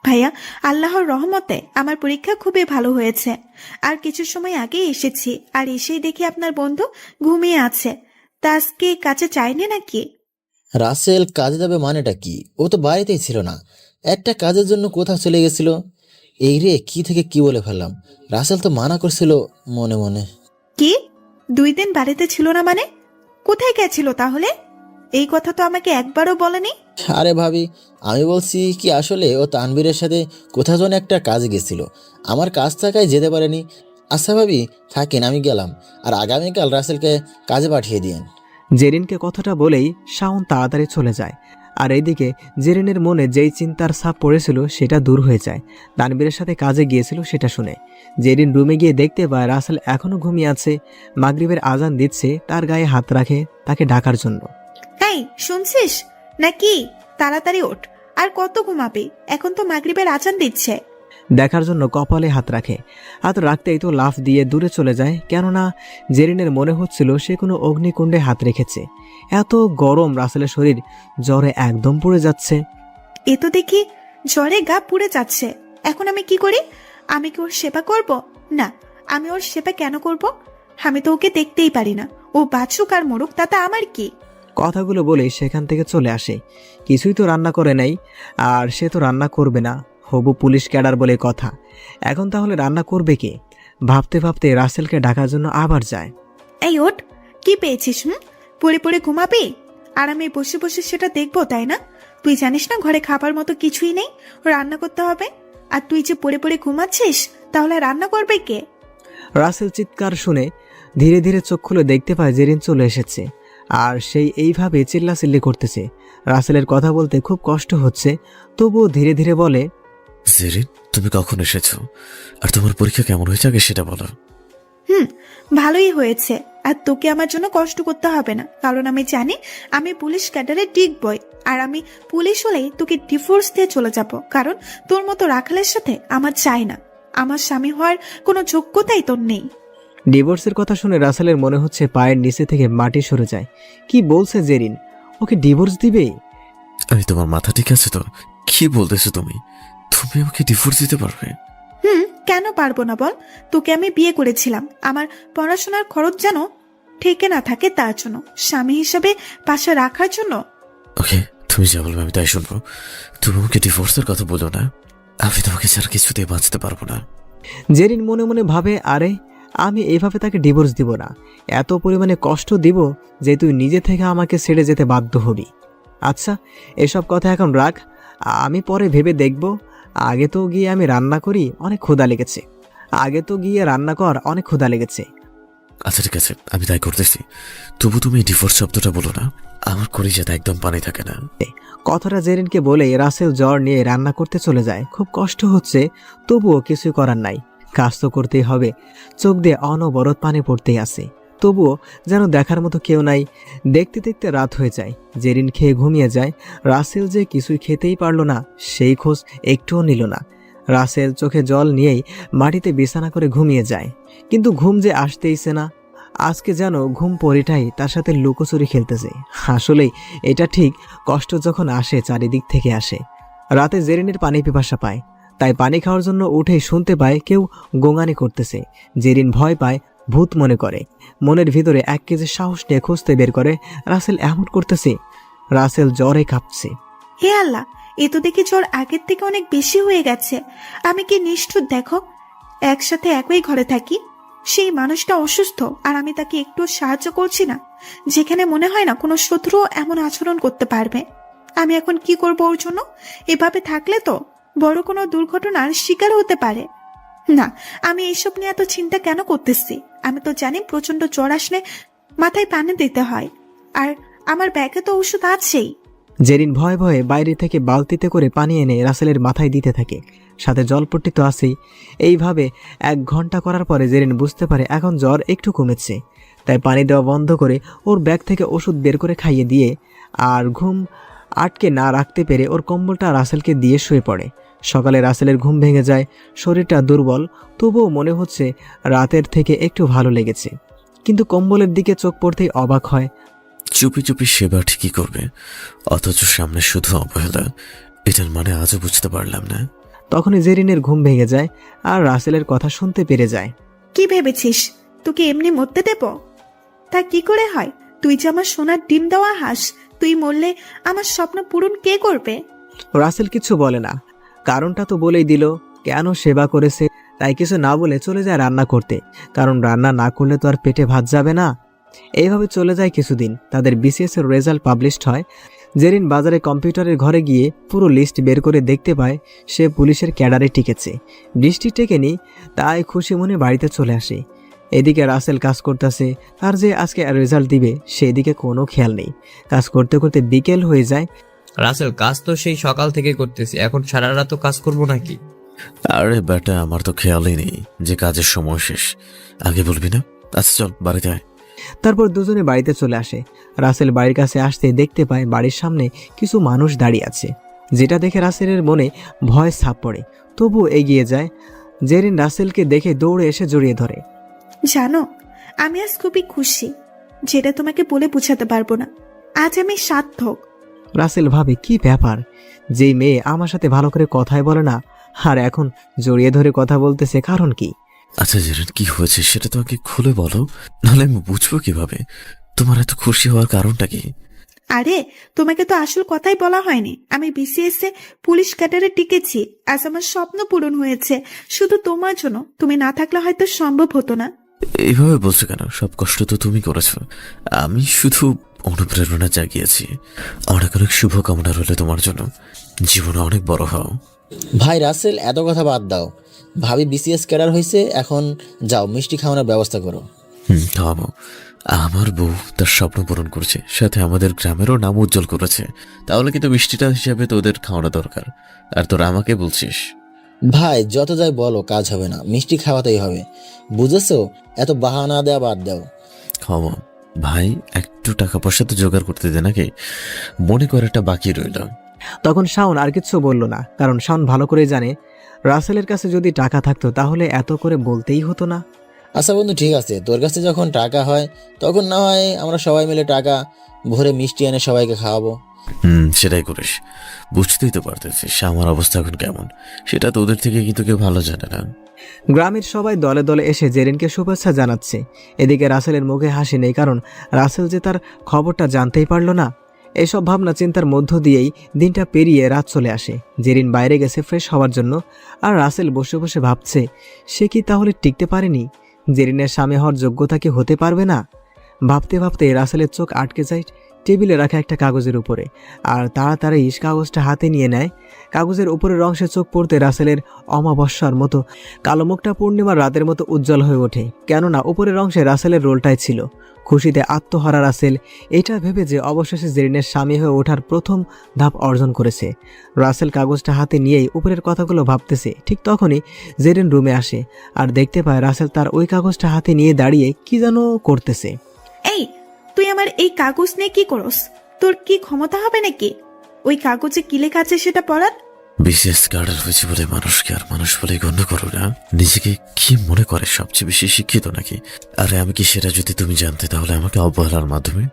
ভাইয়া, আল্লাহর রহমতে আমার পরীক্ষা খুবই ভালো হয়েছে। আর কিছু সময় আগেই এসেছি, আর এসেই দেখি আপনার বন্ধু ঘুমিয়ে আছে। তা আজকে কাছে চাইনি নাকি? রাসেল কাজে যাবে মানেটা কি? ও তো বাড়িতেই ছিল না, একটা কাজের জন্য কোথাও চলে গেছিল। এই রে, কি থেকে কি বলে ফেললাম। রাসেল তো মানা করছিল মনে মনে। কি 2 দিন বাড়িতে ছিল না মানে? কোথায় গেছিল তাহলে? এই কথা তো আমাকে একবারও বলেনি। আরে ভাবি, আমি বলছি কি, আসলে ও তানবীরের সাথে কোথাও যেন একটা কাজে গেছিল, আমার কাজ থাকায় যেতে পারেনি। আচ্ছা ভাবি, থাকেন, আমি গেলাম, আর আগামীকাল রাসেলকে কাজে পাঠিয়ে দিয়েন। জেরিনকে কথাটা বলেই শাওন তাড়াতাড়ি চলে যায়। আর এইদিকে জেরিনের মনে যেই চিন্তার ছাপ পড়েছিল সেটা দূর হয়ে যায়। তানবীরের সাথে কাজে গিয়েছিল সেটা শুনে। জেরিন রুমে গিয়ে দেখতে পায় রাসেল এখনো ঘুমিয়ে আছে। মাগরিবের আজান দিচ্ছে, তার গায়ে হাত রাখে তাকে ডাকার জন্য। এই শুনছিস নাকি? তাড়াতাড়ি ওঠ, আর কত ঘুমাবি? এখন তো মাগরিবের আজান দিচ্ছে। দেখার জন্য কপালে হাত রাখে। হাত রাখতেই তো লাফ দিয়ে দূরে চলে যায়, কেননা জেরিনের মনে হচ্ছিল সে কোনো অগ্নিকুণ্ডে হাত রেখেছে। এত গরম, রাসেলের শরীর জ্বরে একদম পুড়ে যাচ্ছে। এ তো দেখি জ্বরে গা পুড়ে যাচ্ছে। এখন আমি কি করি? আমি কি ওর সেবা করব? না, আমি ওর সেবা কেন করব? আমি তো ওকে দেখতেই পারি না। ও বাছুক আর মরুক, তাতে আমার কি? কথাগুলো বলে সেখান থেকে চলে আসে। কিছুই তো রান্না করে নাই, আর সে তো রান্না করবে না, হবু পুলিশ ক্যাডার বলে কথা। এখন তাহলে রান্না করবে কে? ভাবতে ভাবতে রাসেলকে ডাকার জন্য আবার যায়। এই ওঠ, কি পেয়েছিস? পড়ে পড়ে ঘুমাবি? আর আমি বসে বসে সেটা দেখবো, তাই না? তুই জানিস না ঘরে খাবার মতো কিছুই নেই, রান্না করতে হবে। আর তুই যে পড়ে পড়ে ঘুমাচ্ছিস, তাহলে রান্না করবে কে? রাসেল চিৎকার শুনে ধীরে ধীরে চোখ খুলে দেখতে পায় জেরিন চলে এসেছে, আর সেই এইভাবে চিল্লাচিল্লি করতেছে। রাসেলের কথা বলতে খুব কষ্ট হচ্ছে, তবুও ধীরে ধীরে বলে, জেরিন, তুমি কখন এসেছো? আর তোমার পরীক্ষা কেমন হয়েছে আগে সেটা বলো। ভালোই হয়েছে। আর তোকে আমার জন্য কষ্ট করতে হবে না, কারণ আমি জানি আমি পুলিশ ক্যাডারে টিকবই। আর আমি পুলিশ হলেই তোকে ডিভোর্স দিয়ে চলে যাব, কারণ তোর মতো রাখালের সাথে আমার চাই না। আমার স্বামী হওয়ার কোনো যোগ্যতাই তোর নেই। ডিভোর্সের কথা শুনে রাসেলের মনে হচ্ছে পায়ের নিচে থেকে মাটি সরে যায়। কি বলছে জেরিন? ওকে ডিভোর্স দিবে? আমি তোমার মাথা ঠিক আছে তো? কি বলতেছো তুমি? তুমি আমাকে ডিভোর্স দিতে পারবে? কেন পারবো না বল? তোকে আমি বিয়ে করেছিলাম আমার পড়াশোনার খরচ যেন ঠেকে না থাকে তার জন্য, স্বামী হিসেবে পাশে রাখার জন্য। ওকে, তুমি যা বলবে আমি তাই শুনবো। তুমি আমাকে ডিভোর্সের কথা বলো না। আমি তোমাকে ছাড়া কিছুতেই বাঁচতে পারবো না। জেরিন মনে মনে ভাবে, আরে আমি এইভাবে তাকে ডিভোর্স দিব না, এত পরিমাণে কষ্ট দিব যে তুই নিজে থেকে আমাকে ছেড়ে যেতে বাধ্য হবি। আচ্ছা, এসব কথা এখন রাখ, আমি পরে ভেবে দেখব। আগে তো গিয়ে আমি রান্না করি, অনেক ক্ষুধা লেগেছে। আচ্ছা ঠিক আছে, আমি তাই করতেছি। তবু তুমি ডিভোর্স শব্দটা বলো না, আমার কলিজাতে একদম পানি থাকে না। কথাটা জেরিনকে বলে রাসেল জ্বর নিয়ে রান্না করতে চলে যায়। খুব কষ্ট হচ্ছে, তবুও কিছু করার নাই, কাজ তো করতেই হবে। চোখ দিয়ে অনবরত পানি পড়তেই আসে, তবুও যেন দেখার মতো কেউ নাই। দেখতে দেখতে রাত হয়ে যায়, জেরিন খেয়ে ঘুমিয়ে যায়। রাসেল যে কিছুই খেতেই পারল না, সেই খোঁজ একটুও নিল না। রাসেল চোখে জল নিয়েই মাটিতে বিছানা করে ঘুমিয়ে যায়, কিন্তু ঘুম যে আসতেইছে না। আজকে যেন ঘুম পরিটাই তার সাথে লুকোচুরি খেলতেছে। আসলেই এটা ঠিক, কষ্ট যখন আসে চারিদিক থেকে আসে। রাতে জেরিনের পানি পিপাসা পায়, তাই পানি খাওয়ার জন্য উঠেই শুনতে পায় কেউ গোঙানি করতেছে। জেরিন ভয় পায়, ভূত মনে করে। মনের ভিতরে 1 কেজি সাহস নিয়ে খুঁজতে বের করে রাসেল এমন করতেছে। রাসেল জ্বরে কাঁপছে। হে আল্লাহ, এ তো দেখি জ্বর আগের থেকে অনেক বেশি হয়ে গেছে। আমি কি নিষ্ঠুর দেখো, একসাথে একই ঘরে থাকি, সেই মানুষটা অসুস্থ আর আমি তাকে একটু সাহায্য করছি না, যেখানে মনে হয় না কোনো শত্রু এমন আচরণ করতে পারবে। আমি এখন কি করব ওর জন্য? এভাবে থাকলে তো বড় কোনো দুর্ঘটনার শিকার হতে পারে। না, আমি এইসব নিয়ে এত চিন্তা কেন করতেছি? আমি তো জানি প্রচন্ড জ্বর আসলে মাথায় পানি দিতে হয়, আর আমার ব্যাগে তো ওষুধ আছেই। জেরিন ভয়ে ভয়ে বাইরে থেকে বালতিতে করে পানি এনে রাসেলের মাথায় দিতে থাকে, সাথে জলপট্টি তো আছেই। এইভাবে 1 ঘন্টা করার পরে জেরিন বুঝতে পারে এখন জ্বর একটু কমেছে, তাই পানি দেওয়া বন্ধ করে ওর ব্যাগ থেকে ওষুধ বের করে খাইয়ে দিয়ে, আর ঘুম আটকে না রাখতে পেরে ওর কম্বলটা রাসেলকে দিয়ে শুয়ে পড়ে। সকালে রাসেলের ঘুম ভেঙে যায়, শরীরটা দুর্বল, তবুও মনে হচ্ছে রাতের থেকে একটু ভালো লেগেছে। কিন্তু কম্বলের দিকে চোখ পড়তেই অবাক হয়। চুপি চুপি সেবা ঠিকই করবে, অথচ সামনে শুধু অবহেলা। এটার মানে আজও বুঝতে পারলাম না। তখনই জেরিনের ঘুম ভেঙে যায় আর রাসেলের কথা শুনতে পেরে যায়। কি ভেবেছিস তোকে এমনি মরতে দেব? তা কি করে হয়? তুই যে আমার সোনার ডিম দেওয়া হাঁস, তুই মরলে আমার স্বপ্ন পূরণ কে করবে? রাসেল কিছু বলে না, কারণটা তো বলেই দিল কেন সেবা করেছে। তাই কিছু না বলে চলে যায় রান্না করতে, কারণ রান্না না করলে তো আর পেটে ভাত যাবে না। এইভাবে চলে যায় কিছুদিন। তাদের বিসিএস এর রেজাল্ট পাবলিশড হয়। জেরিন বাজারে কম্পিউটারের ঘরে গিয়ে পুরো লিস্ট বের করে দেখতে পায় সে পুলিশের ক্যাডারে টিকেছে। বৃষ্টি টেকেনি, তাই খুশি মনে বাড়িতে চলে আসে। এদিকে রাসেল কাজ করতেছে, তার যে আজকে রেজাল্ট দিবে সেদিকে কোনো খেয়াল নেই। কাজ করতে করতে বিকেল হয়ে যায়। রাসেল, কাজ তো সেই সকাল থেকে করতেছি, এখন সারা রাতও কাজ করবো নাকি? আরে বেটা, আমার তো খেয়ালই নেই যে কাজের সময় শেষ। আগে বলবি না? আচ্ছা চল বাড়িতে আয়। তারপর দুজনে বাড়িতে চলে আসে। রাসেল বাড়ির কাছে আসতে দেখতে পায় বাড়ির সামনে কিছু মানুষ দাঁড়িয়ে আছে, যেটা দেখে রাসেলের মনে ভয় ছাপ পড়ে, তবুও এগিয়ে যায়। জেরিন রাসেলকে দেখে দৌড়ে এসে জড়িয়ে ধরে। জানো, আমি আজ খুবই খুশি, যেটা তোমাকে বলে বোঝাতে পারবো না। আজ আমি সার্থক। রাসেল ভাবে, কি ব্যাপার, যেই মেয়ে আমার সাথে ভালো করে কথাই বলে না, আর এখন জড়িয়ে ধরে কথা বলতেছে, কারণ কি? আচ্ছা জেরিন, কি হয়েছে সেটা তো আগে খুলে বলো, নাহলে আমি বুঝবো কিভাবে তোমার এত খুশি হওয়ার কারণটা কি? আরে, তোমাকে তো আসল কথাই বলা হয়নি। আমি বিসিএস এ পুলিশ ক্যাডারে টিকেছি। আজ আমার স্বপ্ন পূরণ হয়েছে, শুধু তোমার জন্য। তুমি না থাকলে হয়তো সম্ভব হতো না। এইভাবে বলছো কেন? সব কষ্ট তো তুমি করেছো, আমি শুধু অনুপ্রেরণা জাগিয়েছি। অনেক অনেক শুভকামনা রইল তোমার জন্য, জীবনে অনেক বড় হও। ভাই রাসেল, এত কথা বাদ দাও। ভাবি বিসিএস ক্যাডার হয়েছে, এখন যাও মিষ্টি খাওয়ানোর ব্যবস্থা করো। খাওয়াবো। আমার বউ তার স্বপ্ন পূরণ করছে, সাথে আমাদের গ্রামেরও নাম উজ্জ্বল করেছে, তাহলে কিন্তু মিষ্টিটা হিসাবে তোদের খাওয়ানো দরকার। আর তোরা আমাকে বলছিস? ভাই যত যাই বলো, কাজ হবে না, মিষ্টি খাওয়াতেই হবে, বুঝেছো? এত বাহানা দেওয়া বাদ দাও। খাওয়াবো। ভাই একটু টাকা পয়সা তো জোগাড় করতে দে নাকি, মনে করে একটা বাকি রইল। তখন শাওন আর কিছু বলল না, কারণ শাওন ভালো করে জানে রাসেলের কাছে যদি টাকা থাকতো তাহলে এত করে বলতেই হতো না। আচ্ছা বন্ধু, ঠিক আছে, তোর কাছে যখন টাকা হয় তখন না হয় আমরা সবাই মিলে টাকা ভরে মিষ্টি এনে সবাইকে খাওয়াবো। সেটাই করিস। বুঝতেই তো পারতেছিস আমার অবস্থা এখন কেমন, সেটা তো ওদের থেকে কিন্তু কেউ ভালো জানে না। গ্রামের সবাই দলে দলে এসে জেরিনকে শুভেচ্ছা জানাচ্ছে। এদিকে রাসেলের মুখে হাসি নেই, কারণ রাসেল যে তার খবরটা জানতেই পারল না। এইসব ভাবনা চিন্তার মধ্য দিয়েই দিনটা পেরিয়ে রাত চলে আসে। জেরিন বাইরে গেছে ফ্রেশ হওয়ার জন্য, আর রাসেল বসে বসে ভাবছে সে কি তাহলে টিকতে পারেনি? জেরিনের স্বামী হওয়ার যোগ্যতা কি হতে পারবে না? ভাবতে ভাবতে রাসেলের চোখ আটকে যায় টেবিলে রাখা একটা কাগজের উপরে, আর তাড়াতাড়ি কাগজটা হাতে নিয়ে নেয়। কাগজের উপরের অংশে চোখ পড়তে রাসেলের অমাবস্যার মতো কালো মুখটা পূর্ণিমার রাতের মতো উজ্জ্বল হয়ে ওঠে, কেননা উপরের অংশে রাসেলের রোলটাই ছিল। খুশিতে আত্মহারা রাসেল এটা ভেবে যে অবশেষে জেরিনের স্বামী হয়ে ওঠার প্রথম ধাপ অর্জন করেছে। রাসেল কাগজটা হাতে নিয়েই উপরের কথাগুলো ভাবতেছে, ঠিক তখনই জেরিন রুমে আসে আর দেখতে পায় রাসেল তার ওই কাগজটা হাতে নিয়ে দাঁড়িয়ে কি যেন করতেছে। এই, তুই আমার এই কাগজ নিয়ে কি করস? তোর কি ক্ষমতা হবে নাকি ওই কাগজে কি লেখা আছে সেটা পড়ার? বিশেষ কার্ডার হয়েছে বলে মানুষকে আর মানুষ বলে গণ্য করো না? নিজেকে কি মনে করে সবচেয়ে বেশি শিক্ষিত নাকি? আরে আমি কি, সেটা যদি তুমি জানতে তাহলে আমাকে অবহেলার মাধ্যমে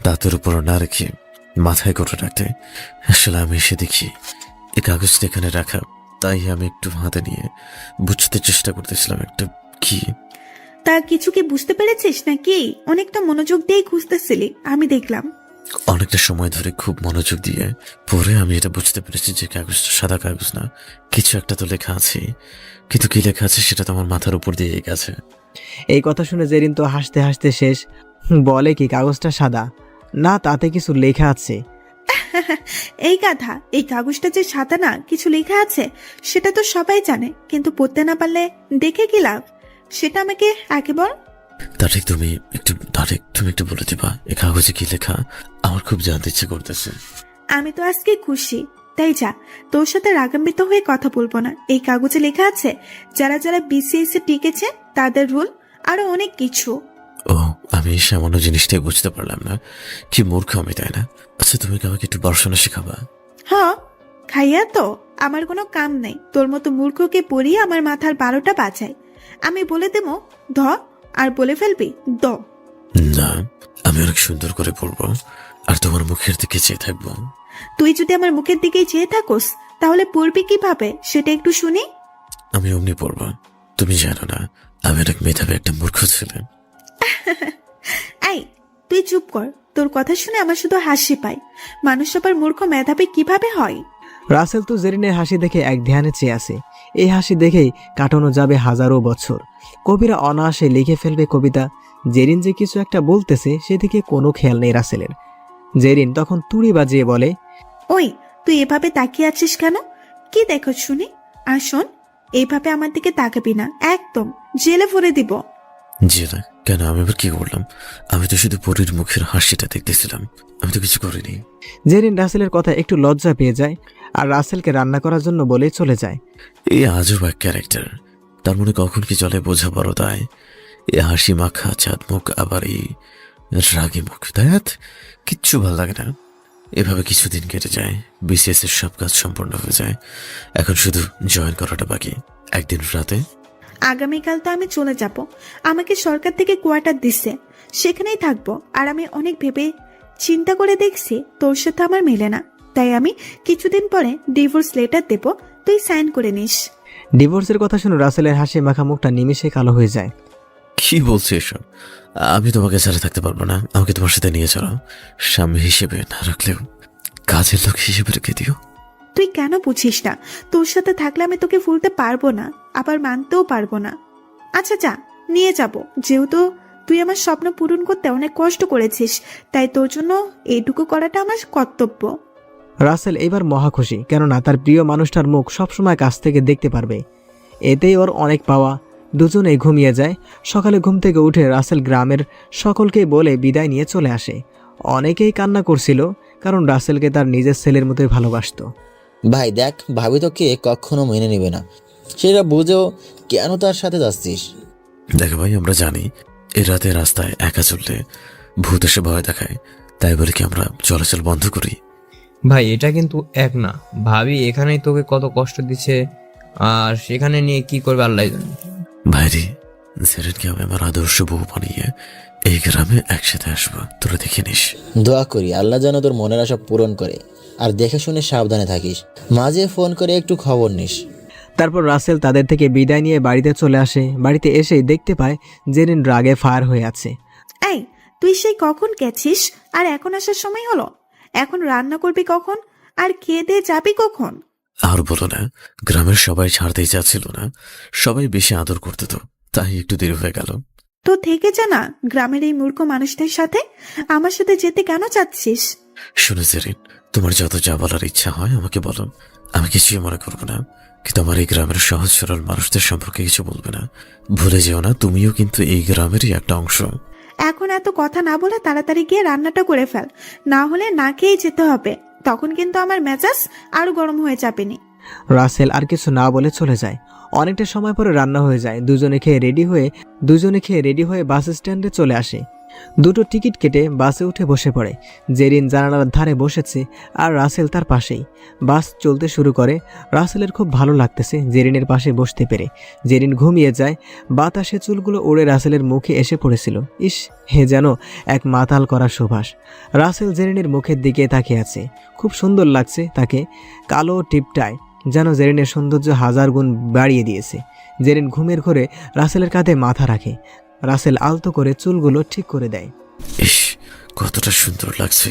দাঁতের উপর না রেখে মাথায় করে রাখতে। আসলে আমি এসে দেখি এই কাগজটা এখানে রাখা, তাই আমি একটু হাতে নিয়ে বুঝতে চেষ্টা করতেছিলাম একটা কি। তা কিছু কি বুঝতে পেরেছিস নাকি? অনেকটা মনোযোগ দিয়ে খুঁজতেছিলি, আমি দেখলাম। অনেকটা সময় ধরে খুব মনোযোগ দিয়ে পরে আমি এটা বুঝতে পেরেছি যে কাগজটা সাদা কাগজ না, কিছু একটা তো লেখা আছে, কিন্তু কি লেখা আছে সেটা তো আমার মাথার উপর দিয়ে গেছে। এই কথা শুনে জেরিন তো হাসতে হাসতে শেষ। বলে কি কাগজটা সাদা না, তাতে কিছু লেখা আছে। এই গাধা, এই কাগজটা যে সাদা না কিছু লেখা আছে সেটা তো সবাই জানে, কিন্তু পড়তে না পারলে দেখে কি লাভ? সেটা আমাকে আগে বল। তুমি একটু বলে দিবা এই কাগজে কি লেখা? আমার খুব জানতে ইচ্ছে করতেছে। আমি তো আজকে খুশি, তাই যা, তোর সাথে রাগান্বিত হয়ে কথা বলবো না। এই কাগজে লেখা আছে যারা যারা বিসিএস এ টিকেছে তাদের রুল, আরো অনেক কিছু। ও, আমি এই সামান্য জিনিসটাই বুঝতে পারলাম না, কি মূর্খ আমি, তাই না? আচ্ছা তুমি কি আমাকে একটু পড়াশোনা শেখাবা? হ্যাঁ, খাইয়া তো আমার কোনো কাম নেই। তোর মতো মূর্খকে পড়িয়ে আমার মাথার 12টা বাজায়। আমি বলে দেবো ধ, আর বলে ফেলবি দ। না, আমি অনেক সুন্দর করে পড়বো আর তোমার মুখের দিকে চেয়ে থাকবো। তুই যদি আমার মুখের দিকেই চেয়ে থাকোস তাহলে পড়বি কিভাবে সেটা একটু শুনি। আমি অমনি পড়বো। তুমি জানো না আমি অনেক মেধাবী একটা মূর্খ ছেলে। এই, তুই চুপ কর। তোর কথা শুনে আমার শুধু হাসি পায়। মানুষ আবার মূর্খ মেধাবী কিভাবে হয়? রাসেল তো জেরিনের হাসি দেখে এক ধ্যানে চেয়ে আসে। এই হাসি দেখেই কাটানো যাবে হাজারো বছর। কবিরা অনায়াসে লিখে ফেলবে কবিতা। জেরিন যে কিছু একটা বলতেছে সেদিকে কোনো খেয়াল নেই রাসেলের। জেরিন তখন তুড়ি বাজিয়ে বলে, ওই, তুই এভাবে তাকিয়ে আছিস কেন? কি দেখো শুনি? আর শোন, এইভাবে আমার দিকে তাকাবি না, একদম জেলে ভরে দিব। জি না, কেন? আমি আবার কি করলাম? আমি তো শুধু পরীর মুখের হাসিটা দেখতেছিলাম, আমি তো কিছু করিনি। জেরিন রাসেলের কথা একটু লজ্জা পেয়ে যায় আর রাসেলকে রান্না করার জন্য বলে চলে যায়। এই আজব এক ক্যারেক্টার, তার মনে কখন কি চলে বোঝা বড় দায়। এই হাসি মাখা চাঁদ মুখ, আবার এই রাগী মুখ, দায়াত কিচ্ছু ভাল লাগে না। এভাবে কিছুদিন কেটে যায়, বিসিএস এর সব কাজ সম্পন্ন হয়ে যায়, এখন শুধু জয়েন করাটা বাকি। একদিন রাতে আগামীকাল তো আমি চলে যাব। আমাকে সরকার থেকে কোয়ার্টার দিচ্ছে, সেখানেই থাকবো। আর আমি অনেক ভেবে চিন্তা করে দেখছি তোর সাথে আমার মেলে না, তাই আমি কিছুদিন পরে ডিভোর্স লেটার দেব, তুই সাইন করে নিস। ডিভোর্সের কথা শুনে রাসেলের হাসি মাখা মুখটা নিমেষে কালো হয়ে যায়। কি বলছে এসব? আমি তোমাকে ছাড়া থাকতে পারবো না, আমাকে তোমার সাথে নিয়ে চলো। স্বামী হিসেবে না রাখলেও কাজের লোক হিসেবে রেখে দিও। তুই কেন বুঝিস না? তোর সাথে থাকলে আমি তোকে ভুলতে পারবো না, আবার মানতেও পারবো না। আচ্ছা যা, নিয়ে যাব। যেহেতু তুই আমার স্বপ্ন পূরণ করতে অনেক কষ্ট করেছিস, তাই তোর জন্য এইটুকু করাটা আমার কর্তব্য। রাসেল এবার মহা খুশি, কেননা তার প্রিয় মানুষটার মুখ সবসময় কাছ থেকে দেখতে পারবে। এতেই ওর অনেক পাওয়া। দুজনেই ঘুমিয়ে যায়। সকালে ঘুম থেকে উঠে রাসেল গ্রামের সকলকে বলে বিদায় নিয়ে চলে আসে। অনেকেই কান্না করছিল, কারণ রাসেলকে তার নিজের ছেলের মতোই ভালোবাসতো। ভাই দেখ, ভাবি তোকে কখনো মেনে নেবে না, সেটা বুঝেও কেন তার সাথে যাচ্ছিস? দেখো ভাই, আমরা জানি এই রাতে রাস্তায় একা চললে ভূত এসে ভয় দেখায়, তাই বলে কি আমরা চলাচল বন্ধ করি? ভাই এটা কিন্তু এক না, ভাবি এখানেই তোকে কত কষ্ট দিচ্ছে, আর সেখানে নিয়ে কি করবে আল্লাহ জানে। ভাইরে, জেরিনকে আমি আমার আদর্শ বউ বানিয়ে এই গ্রামে একসাথে আসবো, তোরা দেখে নিস। দোয়া করি আল্লাহ যেন তোর মনের আশা পূরণ করে। আর দেখে শুনে সাবধানে থাকিস, মাঝে ফোন করে একটু খবর নিস। তারপর রাসেল তাদের থেকে বিদায় নিয়ে বাড়িতে চলে আসে। বাড়িতে এসেই দেখতে পায় জেরিন রাগে ফায়ার হয়ে আছে। এই, তুই সেই কখন গেছিস আর এখন আসার সময় হলো? এখন রান্না করবি কখন আর খেয়ে দিয়ে যাবি কখন? আর বলো না, গ্রামের সবাই ছাড়তেই চাচ্ছিল না, সবাই বেশি আদর করতে, তো তাই একটু দেরি হয়ে গেল। তো থেকে যা না গ্রামের এই মূর্খ মানুষদের সাথে। আমার সাথে যেতে কেন চাচ্ছিস? শুনে জেরিন, তোমার যত যা বলার ইচ্ছা হয় আমাকে বলো, আমি কিছুই মনে করবো না, কিন্তু আমার এই গ্রামের সহজ সরল মানুষদের সম্পর্কে কিছু বলবে না। ভুলে যেও না, তুমিও কিন্তু এই গ্রামেরই একটা অংশ। এখন এত কথা না বলে তাড়াতাড়ি গিয়ে রান্নাটা করে ফেল, না হলে না খেয়েই যেতে হবে। তখন কিন্তু আমার মেজাজ আরো গরম হয়ে যাবে নি। রাসেল আর কিছু না বলে চলে যায়। অনেকটা সময় পরে রান্না হয়ে যায়। দুজনে খেয়ে রেডি হয়ে বাস স্ট্যান্ডে চলে আসে। দুটো টিকিট কেটে বাসে উঠে বসে পড়ে। জেরিন জানালার ধারে বসেছে আর রাসেল তার পাশেই। বাস চলতে শুরু করে। রাসেলের খুব ভালো লাগতেছে জেরিনের পাশে বসতে পেরে। জেরিন ঘুমিয়ে যায়। বাতাসে চুলগুলো উড়ে রাসেলের মুখে এসে পড়েছিল। ইস, হে যেন এক মাতাল করা সুবাস। রাসেল জেরিনের মুখের দিকে তাকিয়ে আছে। খুব সুন্দর লাগছে তাকে। কালো টিপটায় যেন জেরিনের সৌন্দর্য হাজার গুণ বাড়িয়ে দিয়েছে। জেরিন ঘুমের ঘরে রাসেলের কাঁধে মাথা রাখে। রাসেল আলতো করে চুলগুলো ঠিক করে দেয়। ইস, কতটা সুন্দর লাগছে,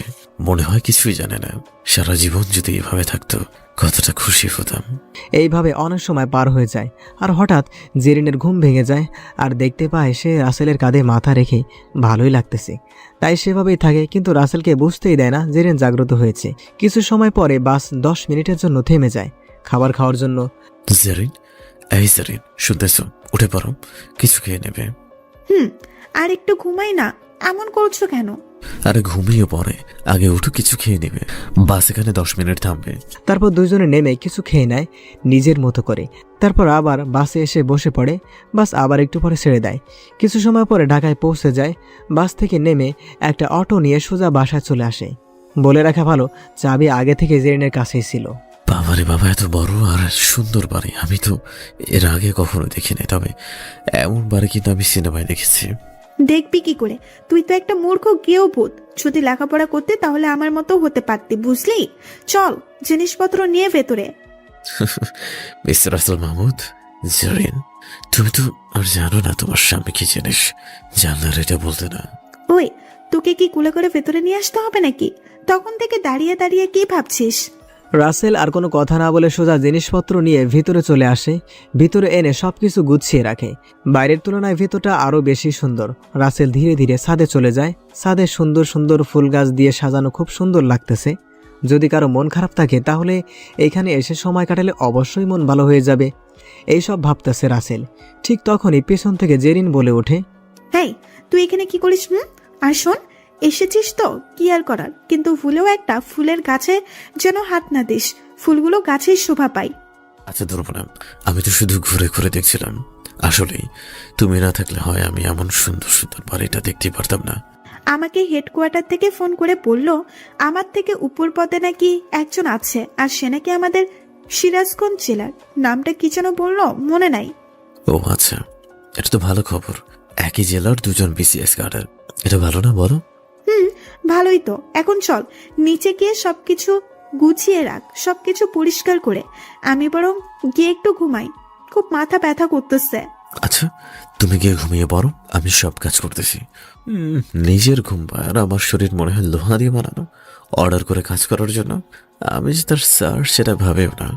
মনে হয় কিছুই জানে না। সারা জীবন যদি এভাবে থাকতো কতটা খুশি হতাম। এইভাবে অনেক সময় পার হয়ে যায়। আর হঠাৎ জেরিনের ঘুম ভেঙে যায় আর দেখতে পায় সে রাসেলের কাঁধে মাথা রেখে ভালোই লাগতেছে। তাই সেভাবেই থাকে, কিন্তু রাসেলকে বুঝতেই দেয় না জেরিন জাগ্রত হয়েছে। কিছু সময় পরে বাস 10 মিনিটের জন্য থেমে যায় খাবার খাওয়ার জন্য। জেরিন, এই জেরিন, শুনতেছ? উঠে পড়ো, কিছু খেয়ে নেবে। আর একটু ঘুমাই না, এমন করছো কেন? আরে ঘুমিয়ে পড়ে, আগে উঠো, কিছু খেয়ে নেবে। বাস এখানে 10 মিনিট থামবে। তারপর দুজনে নেমে কিছু খেয়ে নেয় নিজের মতো করে। তারপর আবার বাসে এসে বসে পড়ে। বাস আবার একটু পরে ছেড়ে দেয়। কিছু সময় পরে ঢাকায় পৌঁছে যায়। বাস থেকে নেমে একটা অটো নিয়ে সোজা বাসায় চলে আসে। বলে রাখা ভালো, চাবি আগে থেকে জেরিনের কাছেই ছিল। বাবারে বাবা, এত বড় আর সুন্দর বাড়ি আমি তো এর আগে কখনো দেখিনি। তবে এমন বাড়ি কিন্তু আমি সিনেমায় দেখেছি। দেখবি কি করে? তুই তো একটা মূর্খ গেঁয়ো। যদি লেখাপড়া করতে তাহলে আমার মতো হতে পারতি, বুঝলি? চল জিনিসপত্র নিয়ে ভেতরে। মিস্টার রাসেল মাহমুদ, জেরিন, তুমি তো আর জানো না তোমার স্বামী কি জিনিস। জানলার এটা বলতে না। ওই, তোকে কি কুলে করে ভেতরে নিয়ে আসতে হবে নাকি? তখন থেকে দাঁড়িয়ে দাঁড়িয়ে কি ভাবছিস? রাসেল আর কোনো কথা না বলে সোজা জিনিসপত্র নিয়ে ভিতরে চলে আসে। ভিতরে এনে সবকিছু গুছিয়ে রাখে। বাইরের তুলনায় ভিতরটা আরো বেশি সুন্দর। রাসেল ধীরে ধীরে ছাদে চলে যায়। ছাদে সুন্দর সুন্দর ফুল গাছ দিয়ে সাজানো, খুব সুন্দর লাগতেছে। যদি কারো মন খারাপ থাকে তাহলে এইখানে এসে সময় কাটালে অবশ্যই মন ভালো হয়ে যাবে। এইসব ভাবতেছে রাসেল। ঠিক তখনই পেছন থেকে জেরিন বলে ওঠে, হেই, তুই এখানে কি করিস? আর শোন, এসেছিস তো কি আর করার, কিন্তু ভুলেও একটা ফুলের গাছে যেন হাত না দিস। ফুলগুলো গাছেই শোভা পায়। আচ্ছা ধরবো না, আমি তো শুধু ঘুরে ঘুরে দেখছিলাম। আসলেই তুমি না থাকলে হয় আমি এমন সুন্দর সুন্দর বাড়িটা দেখতে পারতাম না। আমাকে হেডকোয়ার্টার থেকে ফোন করে বলল আমার থেকে উপর পদে নাকি একজন আছে, আর সে নাকি আমাদের সিরাজগঞ্জ জেলার। নামটা কি যেন বললো, মনে নাই। ও আচ্ছা, এটা তো ভালো খবর। একই জেলার দুজন বিসিএস গার্ডার, এটা ভালো না বলো? ভালোই তো। এখন চল নিচে গিয়ে সবকিছু গুছিয়ে রাখ, সবকিছু পরিষ্কার করে। আমি বরং গিয়ে একটু ঘুমাই, খুব মাথা ব্যথা করতেছে। আচ্ছা, তুমি গিয়ে ঘুমিয়ে পড়ো, আমি সব কাজ করতেছি। নিজের ঘুম পায় আর আমার শরীর মনে হয় লোহা দিয়ে বানানো, অর্ডার করে কাজ করার জন্য। আমি যে তার স্যার সেটা ভাবেও না।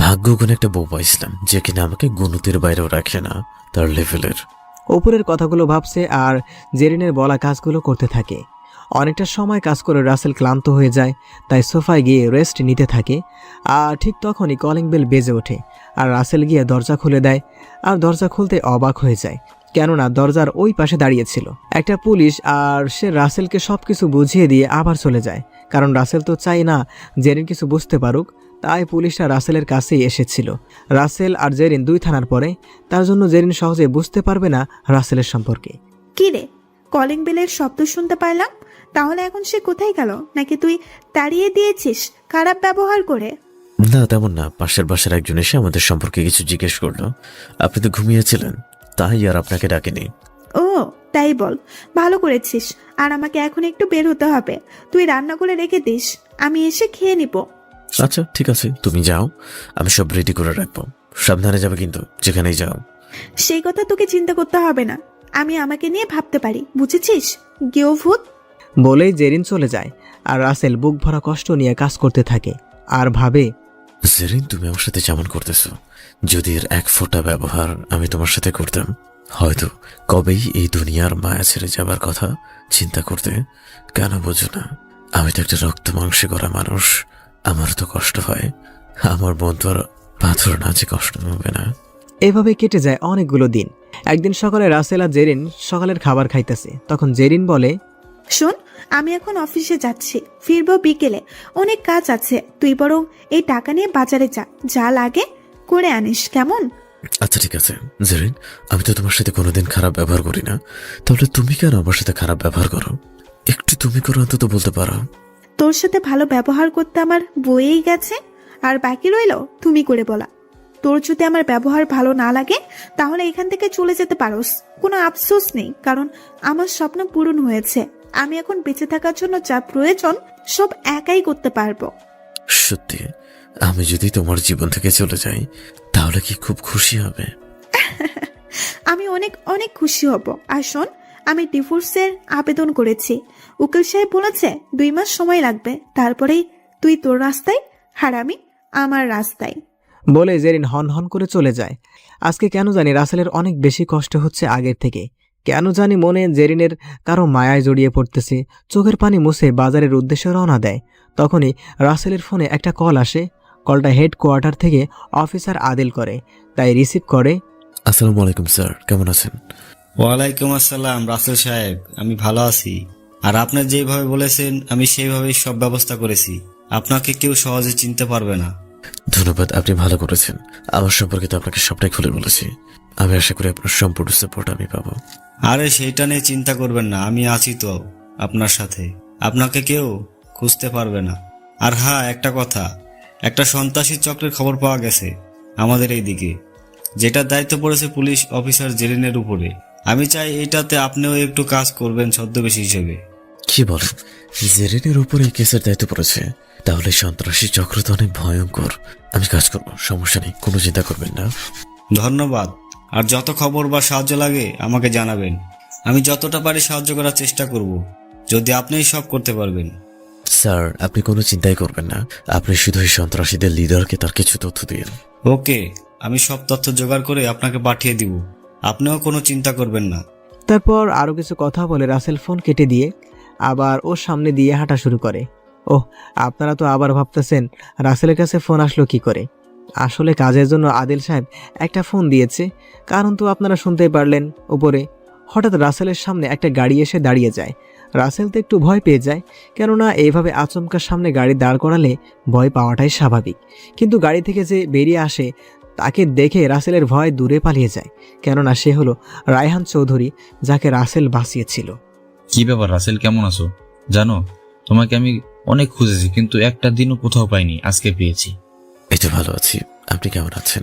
ভাগ্য গুণে একটা বউ পাইছিলাম যে কিনা আমাকে গুণতির বাইরেও রাখে না, তার লেভেলের। ওপরের কথাগুলো ভাবছে আর জেরিনের বলা কাজগুলো করতে থাকে। অনেকটা সময় কাজ করে রাসেল ক্লান্ত হয়ে যায়, তাই সোফায় গিয়ে রেস্ট নিতে থাকে। আর ঠিক তখনই কলিং বেল বেজে ওঠে আর রাসেল গিয়ে দরজা খুলে দেয়। আর দরজা খুলতে অবাক হয়ে যায়, কেননা দরজার ওই পাশে দাঁড়িয়েছিল একটা পুলিশ। আর সে রাসেলকে সবকিছু বুঝিয়ে দিয়ে আবার চলে যায়, কারণ রাসেল তো চাই না জেরিন কিছু বুঝতে পারুক। তাই পুলিশটা রাসেলের কাছেই এসেছিল। রাসেল আর জেরিন 2 থানার পরে, তার জন্য জেরিন সহজে বুঝতে পারবে না রাসেলের সম্পর্কে। কি রে, কলিং বেলের শব্দ শুনতে পাইলাম, তাহলে এখন সে কোথায় গেল? নাকি তুই তাড়িয়ে দিয়েছিস খারাপ ব্যবহার করে? না তেমন না, পাশের বাসার একজন এসে আমাদের সম্পর্কে কিছু জিজ্ঞেস করলো। আপনি তো ঘুমিয়েছিলেন, তাই আর আপনাকে ডাকিনি। ও তাই বল, ভালো করেছিস। আর আমাকে এখন একটু বের হতে হবে, তুই রান্না করে রেখে দিস, আমি এসে খেয়ে নিব। আচ্ছা ঠিক আছে, তুমি যাও, আমি সব রেডি করে রাখবো। সাবধানে যাবে কিন্তু, যেখানেই যাও। সেই কথা তোকে চিন্তা করতে হবে না, আমি আমাকে নিয়ে ভাবতে পারি, বুঝেছিস? গেও ভূত। বলেই জেরিন চলে যায় আর রাসেল বুক ভরা কষ্ট নিয়ে কাজ করতে থাকে আর ভাবে, জেরিন, তুমি আমার সাথে যেমন করতেছো, যদি এর এক ফোঁটা ব্যবহার আমি তোমার সাথে করতাম, হয়তো কবেই এই দুনিয়ার মায়া ছেড়ে যাবার কথা চিন্তা করতে। কেন বোঝো না? আমি তো একটা রক্ত মাংসে করা মানুষ, আমার তো কষ্ট হয়। আমার বোন তো আর পাথর না যে কষ্ট পাবে না। এভাবে কেটে যায় অনেকগুলো দিন। একদিন সকালে রাসেল আর জেরিন সকালের খাবার খাইতেছে, তখন জেরিন বলে, শোন, আমি এখন অফিসে যাচ্ছি, ফিরবো বিকেলে, অনেক কাজ আছে। তুই বরং এই টাকা নিয়ে বাজারে যা, যা লাগে করে আনিস, কেমন? আচ্ছা ঠিক আছে জেরিন, আমি তো তোমার সাথে কোনোদিন খারাপ ব্যবহার করি না, তাহলে তুমি কেন আমার সাথে খারাপ ব্যবহার করো? একটু তুমি করো অন্তত বলতে পারো। তোর সাথে ভালো ব্যবহার করতে আমার বয়েই গেছে, আর বাকি রইল তুমি করে বলা। তোর যদি আমার ব্যবহার ভালো না লাগে তাহলে এখান থেকে চলে যেতে পারোস, কোনো আফসোস নেই, কারণ আমার স্বপ্ন পূরণ হয়েছে। আমি এখন বেঁচে থাকার জন্য যা প্রয়োজন সব একাই করতে পারবো। সত্যি, আমি যদি তোমার জীবন থেকে চলে যাই তাহলে কি খুব খুশি হবে? আমি অনেক অনেক খুশি হব। আর শোন, আমি ডিভোর্সের আবেদন করেছি, উকিল সাহেব বলেছে 2 মাস সময় লাগবে, তারপরেই তুই তোর রাস্তায় আর আমি আমার রাস্তায়। বলে জেরিন হন হন করে চলে যায়। আজকে কেন জানি রাসেলের অনেক বেশি কষ্ট হচ্ছে আগের থেকে। কেন জানি মনে জেরিনের কারো মায়ায় জড়িয়ে পড়তেছে। চোখের পানি মুছে বাজারের উদ্দেশ্যে রওনা দেয়। তখনই রাসেলের ফোনে একটা কল আসে। কলটা হেডকোয়ার্টার থেকে অফিসার আদিল করে, তাই রিসিভ করে। আসসালামু আলাইকুম স্যার, কেমন আছেন? ওয়ালাইকুম আসসালাম রাসেল সাহেব, আমি ভালো আছি। আর আপনার যেভাবে বলেছেন আমি সেইভাবেই সব ব্যবস্থা করেছি, আপনাকে কেউ সহজে চিনতে পারবে না। ধন্যবাদ, আপনি ভালো করেছেন। আমার সম্পর্কে তো আপনাকে সবটাই খুলে বলেছি। আমি আশা করি আপনার সম্পূর্ণ সাপোর্ট আমি পাবো। আরে সেইটা নিয়ে চিন্তা করবেন না, আমি আছি তো আপনার সাথে, আপনাকে কেউ খুঁজতে পারবে না। আর হ্যাঁ, একটা কথা, একটা সন্ত্রাসী চক্রের খবর পাওয়া গেছে আমাদের এই দিকে, যেটার দায়িত্ব পড়েছে পুলিশ অফিসার জেরিনের উপরে। আমি চাই এটাতে আপনিও একটু কাজ করবেন ছদ্মবেশী হিসেবে। কি বলেন? জেরিনের উপরে এই কেসের দায়িত্ব পড়েছে? তাহলে সন্ত্রাসী চক্র তো অনেক ভয়ঙ্কর। আমি কাজ করবো, সমস্যা নেই, কোনো চিন্তা করবেন না। ধন্যবাদ। আর যত খবর বা সাহায্য লাগে আমাকে জানাবেন, আমি যতটা পারি সাহায্য করার চেষ্টা করব, যদি আপনিই সব করতে পারবেন। স্যার, আপনি কোনো চিন্তাই করবেন না। আপনি শুধু এই সন্ত্রাসীদের লিডারকে তার কিছু তথ্য দিন। ওকে, আমি সব তথ্য জোগাড় করে আপনাকে পাঠিয়ে দিব, আপনিও কোনো চিন্তা করবেন না। তারপর আরও কিছু কথা বলে রাসেল ফোন কেটে দিয়ে আবার ওর সামনে দিয়ে হাঁটা শুরু করে। ওহ, আপনারা তো আবার ভাবতেছেন রাসেলের কাছে ফোন আসলো কি করে। আসলে কাজের জন্য আদিল সাহেব একটা ফোন দিয়েছে, কারণ তো আপনারা শুনতেই পারলেন। উপরে হঠাৎ রাসেলের সামনে একটা গাড়ি এসে দাঁড়িয়ে যায়। রাসেল তো একটু ভয় পেয়ে যায়, কেননা এইভাবে আচমকা সামনে গাড়ি দাঁড় করালে ভয় পাওয়াটাই স্বাভাবিক। কিন্তু গাড়ি থেকে যে বেরিয়ে আসে তাকে দেখে রাসেলের ভয় দূরে পালিয়ে যায়, কেননা সে হলো রায়হান চৌধুরী, যাকে রাসেল বাঁচিয়েছিল। কি ব্যাপার রাসেল, কেমন আছো? জানো, তোমাকে আমি অনেক খুঁজেছি কিন্তু একটা দিনও কোথাও পাইনি, আজকে পেয়েছি। এই তো ভালো আছি, আপনি কেমন আছেন?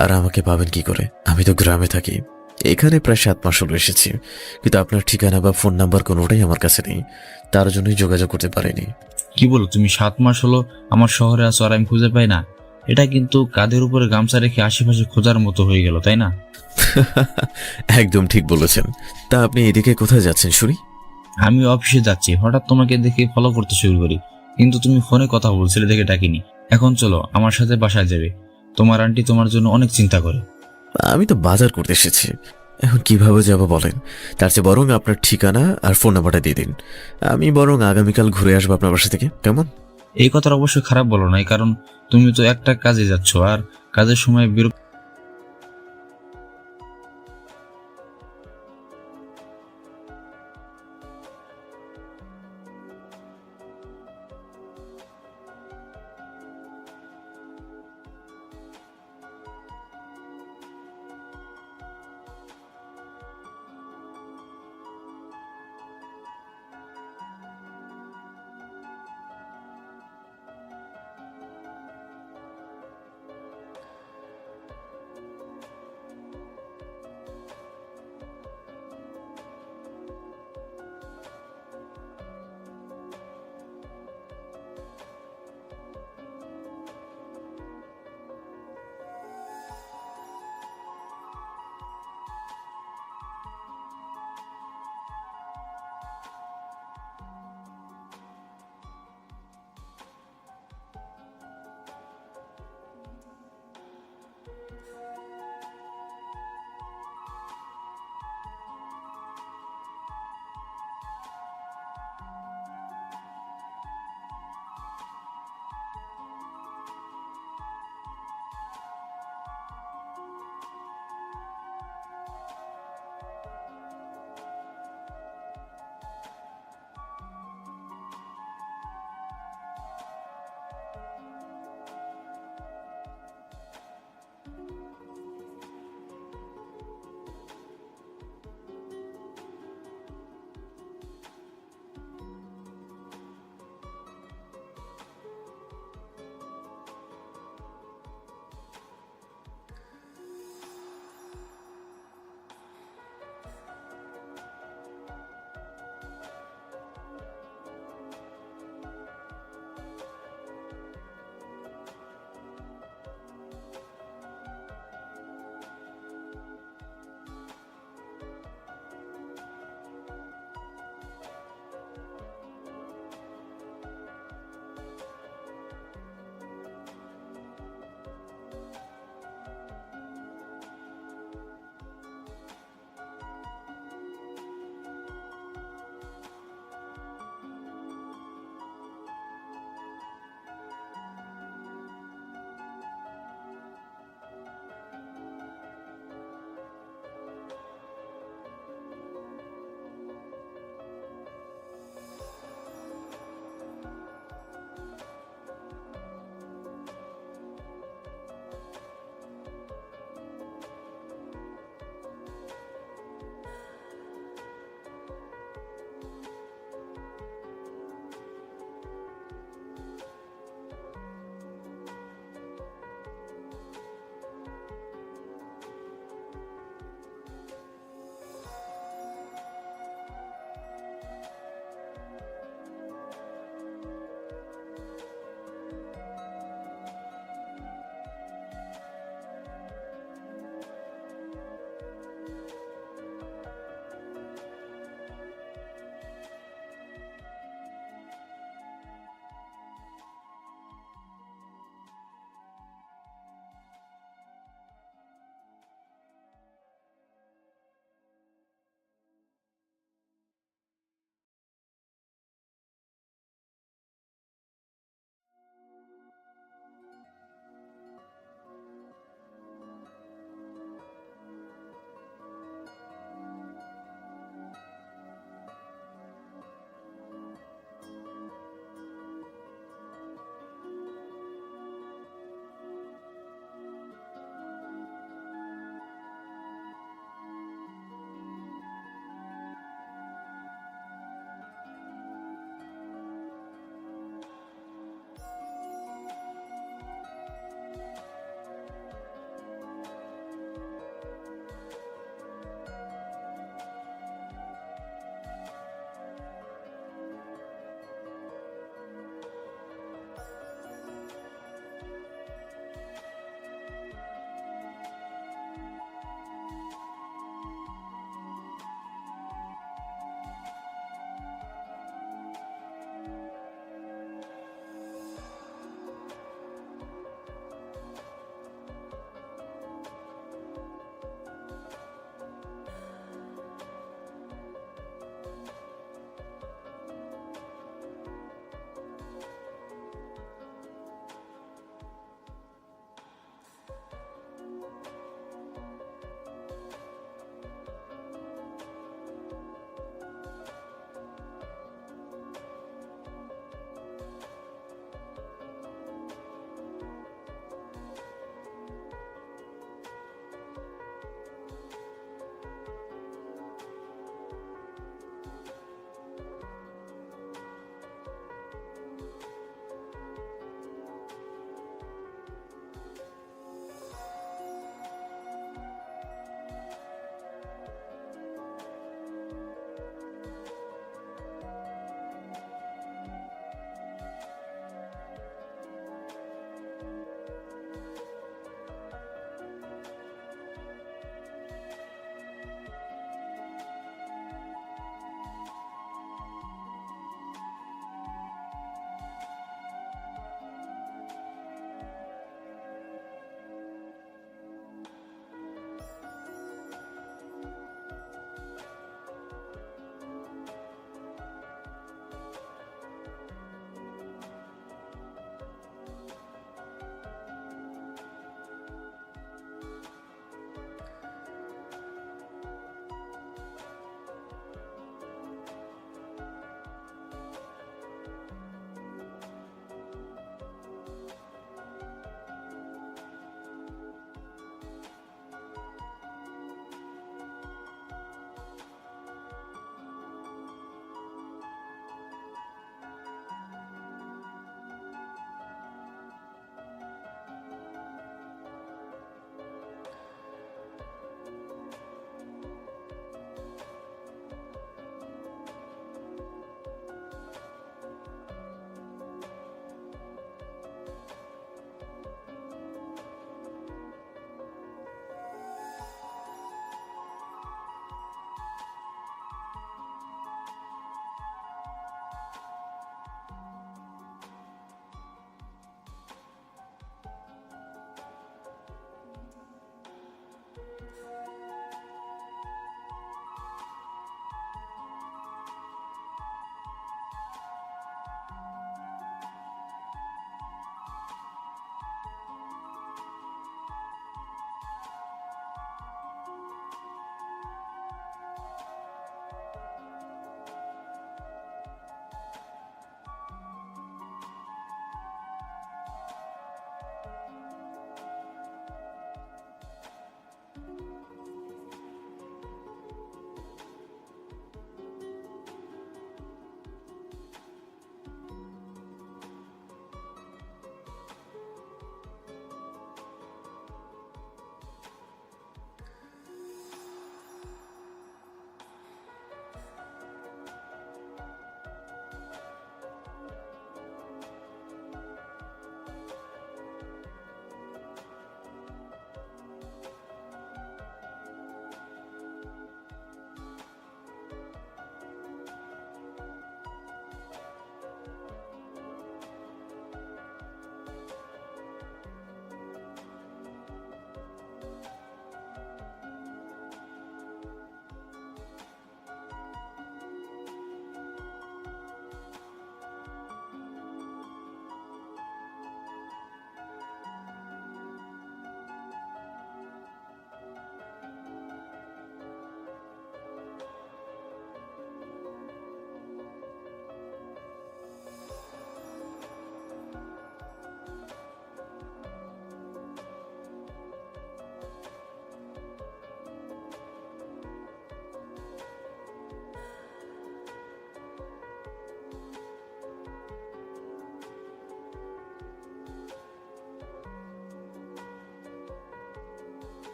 আর আমাকে পাবেন কি করে? আমি তো গ্রামে থাকি, এখানে প্রায় 7 মাস হলো এসেছি, কিন্তু আপনার ঠিকানা বা ফোন নাম্বার কোনোটাই আমার কাছে নেই, তার জন্যই যোগাযোগ করতে পারিনি। কি বলো তুমি? 7 মাস হলো আমার শহরে আছো আর আমি খুঁজে পাই না? এটা কিন্তু কাঁধের উপরে গামছা রেখে আশেপাশে খোঁজার মতো হয়ে গেল, তাই না? একদম ঠিক বলেছেন। তা আপনি এদিকে কোথায় যাচ্ছেন শুনি? আমি অফিসে যাচ্ছি, হঠাৎ তোমাকে দেখে ফলো করতে শুরু করি, কিন্তু তুমি ফোনে কথা বলছিলে দেখে ডাকিনি। এখন চলো আমার সাথে বাসায় যাবে, তোমার আন্টি তোমার জন্য অনেক চিন্তা করে। আমি তো বাজার করতে এসেছি, এখন কিভাবে যাব বলেন? তার চেয়ে বরং আপনার ঠিকানা আর ফোন নাম্বারটা দিয়ে দিন, আমি বরং আগামীকাল ঘুরে আসবো আপনার বাসা থেকে, কেমন? এই কথাটা অবশ্যই খারাপ বলো নাই, কারণ তুমি তো একটা কাজে যাচ্ছ আর কাজের সময় বিরক্ত